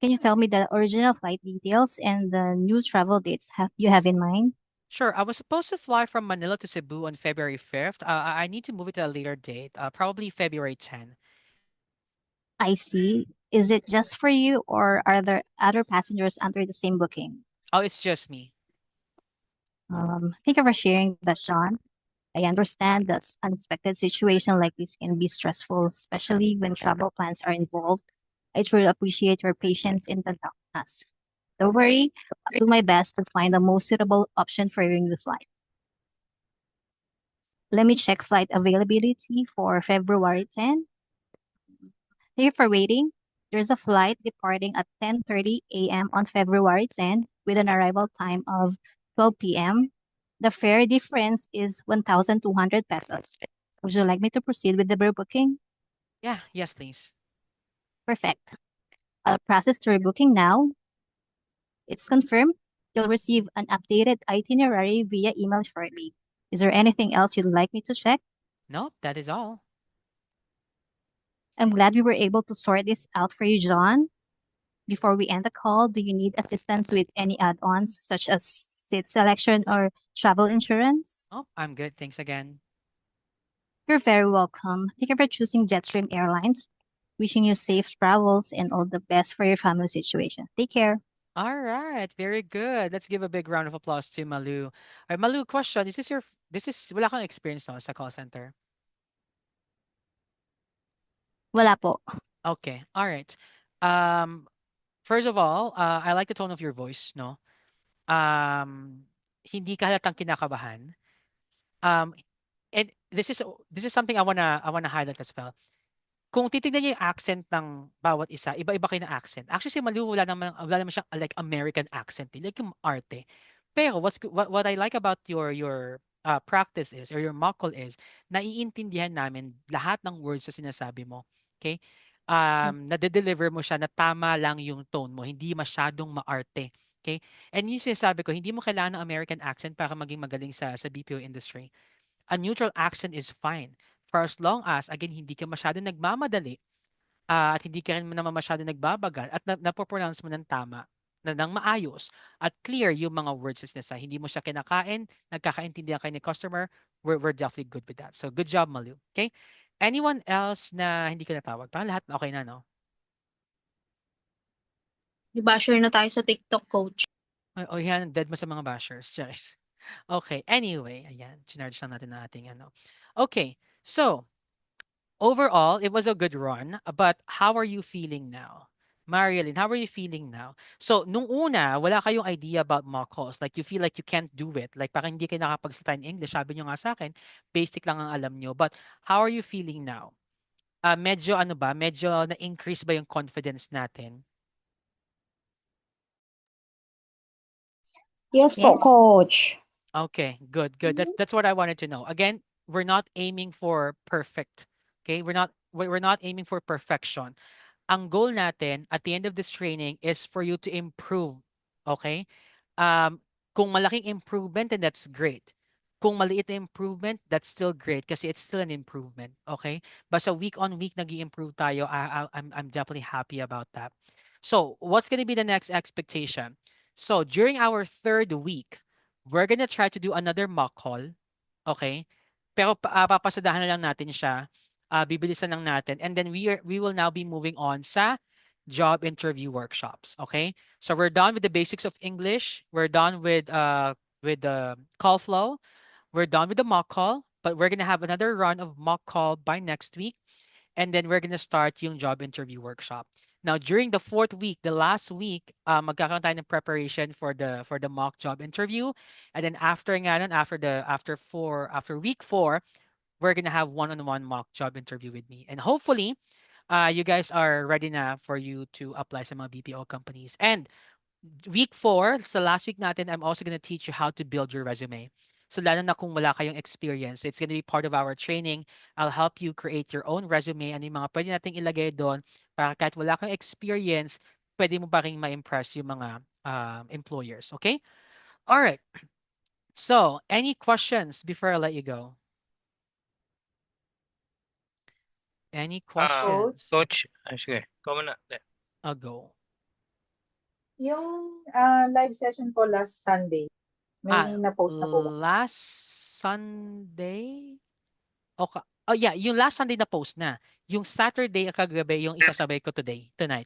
Can you tell me the original flight details and the new travel dates you have in mind? Sure. I was supposed to fly from Manila to Cebu on February 5th. I need to move it to a later date, probably February 10. I see. Is it just for you or are there other passengers under the same booking? Oh, it's just me. Thank you for sharing that, John. I understand that unexpected situation like this can be stressful, especially when travel plans are involved. I truly appreciate your patience in contacting us. Don't worry, I'll do my best to find the most suitable option for your new flight. Let me check flight availability for February 10. Thank you for waiting. There's a flight departing at 10:30 a.m. on February 10 with an arrival time of 12 p.m. The fare difference is 1,200 pesos. Would you like me to proceed with the rebooking? Yeah, yes, please. Perfect. I'll process the rebooking now. It's confirmed. You'll receive an updated itinerary via email shortly. Is there anything else you'd like me to check? Nope, that is all. I'm glad we were able to sort this out for you, John. Before we end the call, do you need assistance with any add-ons such as seat selection or travel insurance? Oh, I'm good. Thanks again. You're very welcome. Thank you for choosing Jetstream Airlines. Wishing you safe travels and all the best for your family situation. Take care. All right, very good. Let's give a big round of applause to Malu. All right, Malu, question. Wala kang experience no, sa call center? Wala po. Okay, all right. First of all, I like the tone of your voice, no? Hindi ka halatang kinakabahan. And this is something I wanna highlight as well. Kung titignan niyo yung accent ng bawat isa, iba-iba kayo ng accent. Actually, si Malu wala naman siyang like American accent, like yung arte. Pero what I like about your practice is or your mock call is naiintindihan namin lahat ng words na sinasabi mo. Okay? Nade-deliver mo siya na tama lang yung tone mo, hindi masyadong maarte. Okay? And yung sinasabi ko, hindi mo kailangan ng American accent para maging magaling sa BPO industry. A neutral accent is fine for as long as, again, hindi ka masyadong nagmamadali at hindi ka rin naman masyadong nagbabagal at napopronounce mo ng tama, ng maayos at clear yung mga words na hindi mo siya kinakain, nagkakaintindihan kayo ni customer, we're definitely good with that. So good job, Malu. Okay? Anyone else na hindi ka natawag? Parang lahat okay na, no? Di-basher na tayo sa TikTok, coach. Oh, yan, dead mo sa mga bashers. Charis. Okay, anyway, ayan, chinarge lang natin na ating ano. Okay, so, overall, it was a good run, but how are you feeling now? Marilyn, how are you feeling now? So, nung una, wala kayong idea about mock calls. Like, you feel like you can't do it. Like, parang hindi kayo nakapagsalita in English. Sabi nyo nga sa akin, basic lang ang alam nyo. But, how are you feeling now? Medyo ano ba? Medyo na-increase ba yung confidence natin? Yes po, coach. Okay, good, good. That's what I wanted to know. Again, we're not aiming for perfect. Okay? We're not aiming for perfection. Ang goal natin at the end of this training is for you to improve. Okay? Kung malaking improvement, then that's great. Kung maliit na improvement, that's still great kasi it's still an improvement. Okay? Basta week on week nag-i-improve tayo. I'm definitely happy about that. So, what's going to be the next expectation? So, during our third week, we're gonna try to do another mock call. Okay? Pero papasadahan na lang natin siya. Bibilisan lang natin. And then we will now be moving on sa job interview workshops. Okay? So we're done with the basics of English. We're done with the call flow. We're done with the mock call. But we're gonna have another run of mock call by next week. And then we're gonna start yung job interview workshop. Now, during the fourth week, the last week, magkakaroon tayo ng preparation for the mock job interview, and then after nga nun, after week 4, we're gonna have one-on-one mock job interview with me, and hopefully, you guys are ready na for you to apply sa mga BPO companies. And week 4, sa last week natin, I'm also gonna teach you how to build your resume. So lalo na kung wala kayong experience, so it's gonna be part of our training. I'll help you create your own resume. Ano yung mga pwede nating ilagay doon para kahit wala kang experience, pwede mo pa rin ma-impress yung mga employers. Okay? All right. So, any questions before I let you go? Any questions? Coach, sige, ikaw muna. I'll go. Yung live session ko last Sunday, may na-post na po ba? Last Sunday? Okay. Oh yeah, yung last Sunday na post na. Yung Saturday kagabi, yung isasabay ko tonight.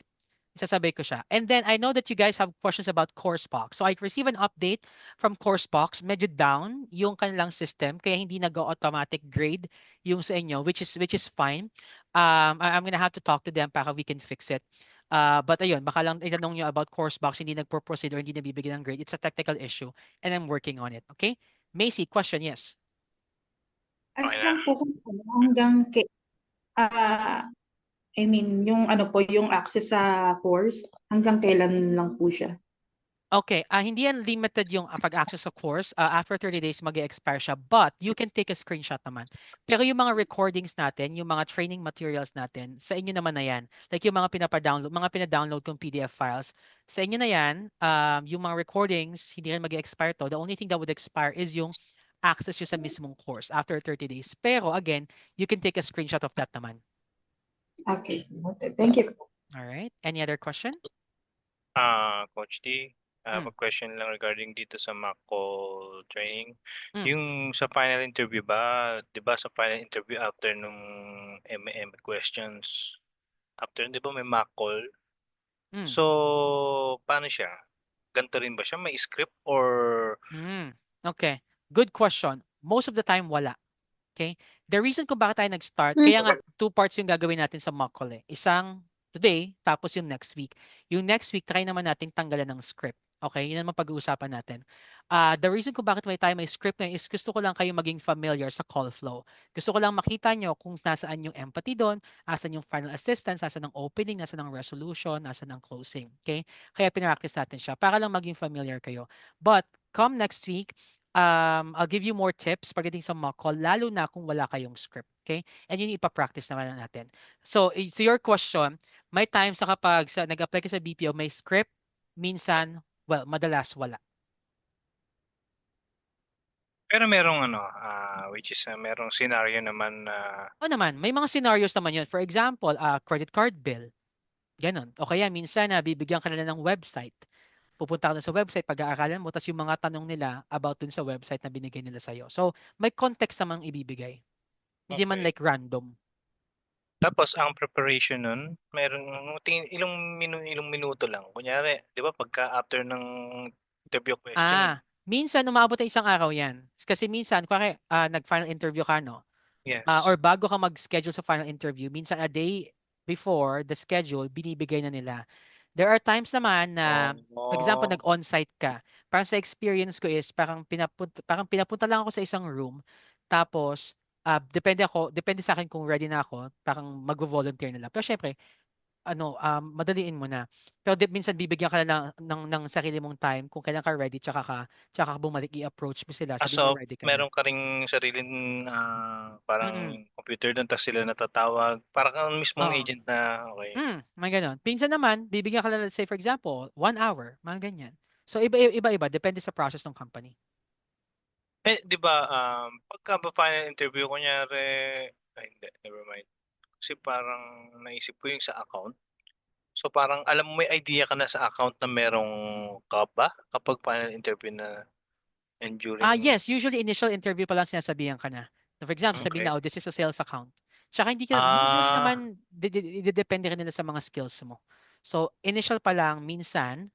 Isasabay ko siya. And then I know that you guys have questions about CourseBox. So I received an update from CourseBox. Medyo down yung kanilang system kaya hindi nag-automatic grade yung sa inyo, which is fine. I'm gonna have to talk to them para we can fix it. But ayun, baka lang itanong nyo about CourseBox, hindi nagpo-proceed or hindi nabibigyan ng grade. It's a technical issue and I'm working on it. Okay? Macy, question, yes. As lang po kung hanggang yung ano po, yung access sa course, hanggang kailan lang po siya? Okay, hindi yan limited yung pag-access sa course. After 30 days, mag-expire siya. But you can take a screenshot naman. Pero yung mga recordings natin, yung mga training materials natin, sa inyo naman na yan. Like yung mga pina-download kong PDF files, sa inyo na yan. Yung mga recordings, hindi rin mag-expire to. The only thing that would expire is yung access nyo sa mismong course after 30 days. Pero again, you can take a screenshot of that naman. Okay. Thank you. All right. Any other question? Coach D, mag-question lang regarding dito sa mock call training. Yung sa final interview ba, di ba sa final interview after nung M&M questions, after di ba may mock call? So, paano siya? Ganito rin ba siya? May script or... Okay. Good question. Most of the time, wala. Okay? The reason kung bakit tayo nag-start, kaya nga 2 parts yung gagawin natin sa mock call eh. Isang today, tapos yung next week. Yung next week, try naman natin tanggalan ng script. Okay? Yun naman pag-uusapan natin. The reason kung bakit may script na is gusto ko lang kayo maging familiar sa call flow. Gusto ko lang makita nyo kung nasaan yung empathy doon, nasaan yung final assistance, nasaan ang opening, nasaan ang resolution, nasaan ang closing. Okay? Kaya pinractice natin siya para lang maging familiar kayo. But come next week, I'll give you more tips pagdating sa mock call, lalo na kung wala kayong script. Okay? And yun ipapractice naman natin. So, to your question, may times sa kapag nag-apply ka sa BPO, may script, minsan, madalas wala. Pero merong which is merong scenario naman na... naman, may mga scenarios naman yun. For example, credit card bill. Ganon. O kaya minsan, bibigyan ka nila ng website. Pupunta ka sa website, pag-aaralan mo, tapos yung mga tanong nila about dun sa website na binigay nila sa'yo. So, may context namang ibibigay. Hindi man like random. Tapos ang preparation nun, ilang minuto lang. Kunyari, 'di ba pagka after ng interview question, Minsan umabot ng isang araw 'yan. Kasi minsan kunwari, nag-final interview ka 'no, or yes. bago ka mag-schedule sa final interview, minsan a day before the schedule binibigay na nila. There are times naman na, for example, Oh, nag-on-site ka. Parang sa experience ko is parang pinapunta lang ako sa isang room, tapos, depende sa akin kung ready na ako, parang magvo-volunteer na lang. Pero siyempre ano, madaliin mo na. Pero minsan bibigyan ka na ng sarili mong time kung kailan ka ready, tsaka ka bumalik, i-approach mo sila, sabihin mo so ready ka na. meron ka ring sariling Mm. parang computer doon tapos sila natatawag. Parang kang mismong Oo. agent na okay. Mga gano'n. Minsan naman bibigyan ka lang, let's say for example, 1 hour, mga ganyan. So iba-iba, depende sa process ng company. Eh, 'di ba, pagka ba final interview kunyari ay hindi, never mind. Kasi parang naisip ko yung sa account. So parang alam mo may idea ka na sa account na merong ka ba kapag final interview na and during Yes, usually initial interview pa lang sinasabihan ka na. So, for example, sabihin okay. na, "Oh, this is a sales account." Tsaka hindi ka usually Ah, naman idedepende rin nila sa mga skills mo. So, initial pa lang minsan,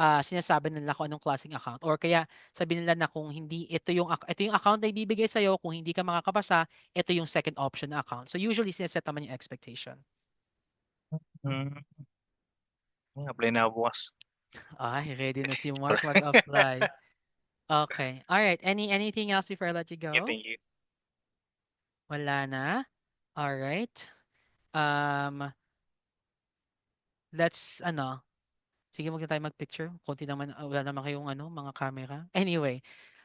sinasabi nila kung anong klaseng account, or kaya sabihin nila na kung hindi ito yung account na ibibigay sa'yo, kung hindi ka makakapasa, ito yung second option na account. So, usually sine-set naman yung expectation. hmm, apply na ako bukas. Ay, ready na si Pala. Mark mag-apply. Okay. Alright. Anything else before I let you Yeah, go? thank you. Wala na? Alright. Um, let's sige, wag na tayo mag-picture. Konti naman, wala naman kayong mga camera. Anyway,